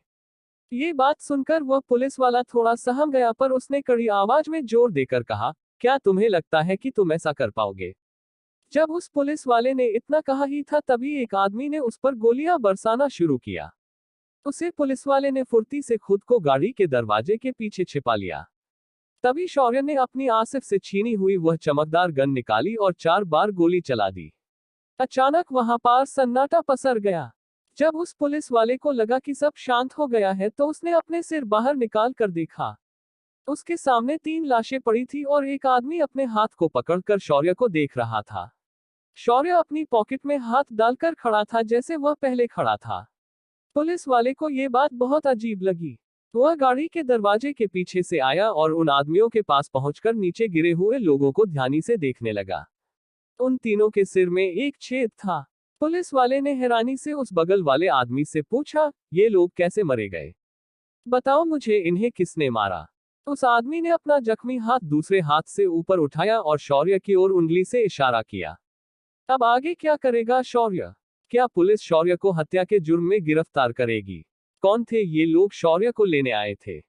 ये बात सुनकर वह पुलिस वाला थोड़ा सहम गया पर उसने कड़ी आवाज में जोर देकर कहा, क्या तुम्हें लगता है कि तुम ऐसा कर पाओगे। जब उस पुलिस वाले ने इतना कहा ही था तभी एक आदमी ने उस पर गोलियां बरसाना शुरू किया। उसे पुलिस वाले ने फुर्ती से खुद को गाड़ी के दरवाजे के पीछे छिपा लिया। तभी शौर्य ने अपनी आसिफ से छीनी हुई वह चमकदार गन निकाली और 4 बार गोली चला दी। अचानक वहां पार सन्नाटा पसर गया। जब उस पुलिस वाले को लगा कि सब शांत हो गया है तो उसने अपने सिर बाहर निकाल कर देखा। उसके सामने 3 लाशें पड़ी थी और एक आदमी अपने हाथ को पकड़कर शौर्य को देख रहा था। शौर्य अपनी पॉकेट में हाथ डालकर खड़ा था जैसे वह पहले खड़ा था। पुलिस वाले को यह बात बहुत अजीब लगी। वह गाड़ी के दरवाजे के पीछे से आया और उन आदमियों के पास पहुंचकर नीचे गिरे हुए लोगों को ध्यानी से देखने लगा। उन तीनों के सिर में एक छेद था। पुलिस वाले ने हैरानी से उस बगल वाले आदमी से पूछा, ये लोग कैसे मरे गए? बताओ मुझे, इन्हें किसने मारा? उस आदमी ने अपना जख्मी हाथ दूसरे हाथ से ऊपर उठाया और शौर्य की ओर उंगली से इशारा किया। अब आगे क्या करेगा शौर्य? क्या पुलिस शौर्य को हत्या के जुर्म में गिरफ्तार करेगी? कौन थे ये लोग शौर्य को लेने आए थे?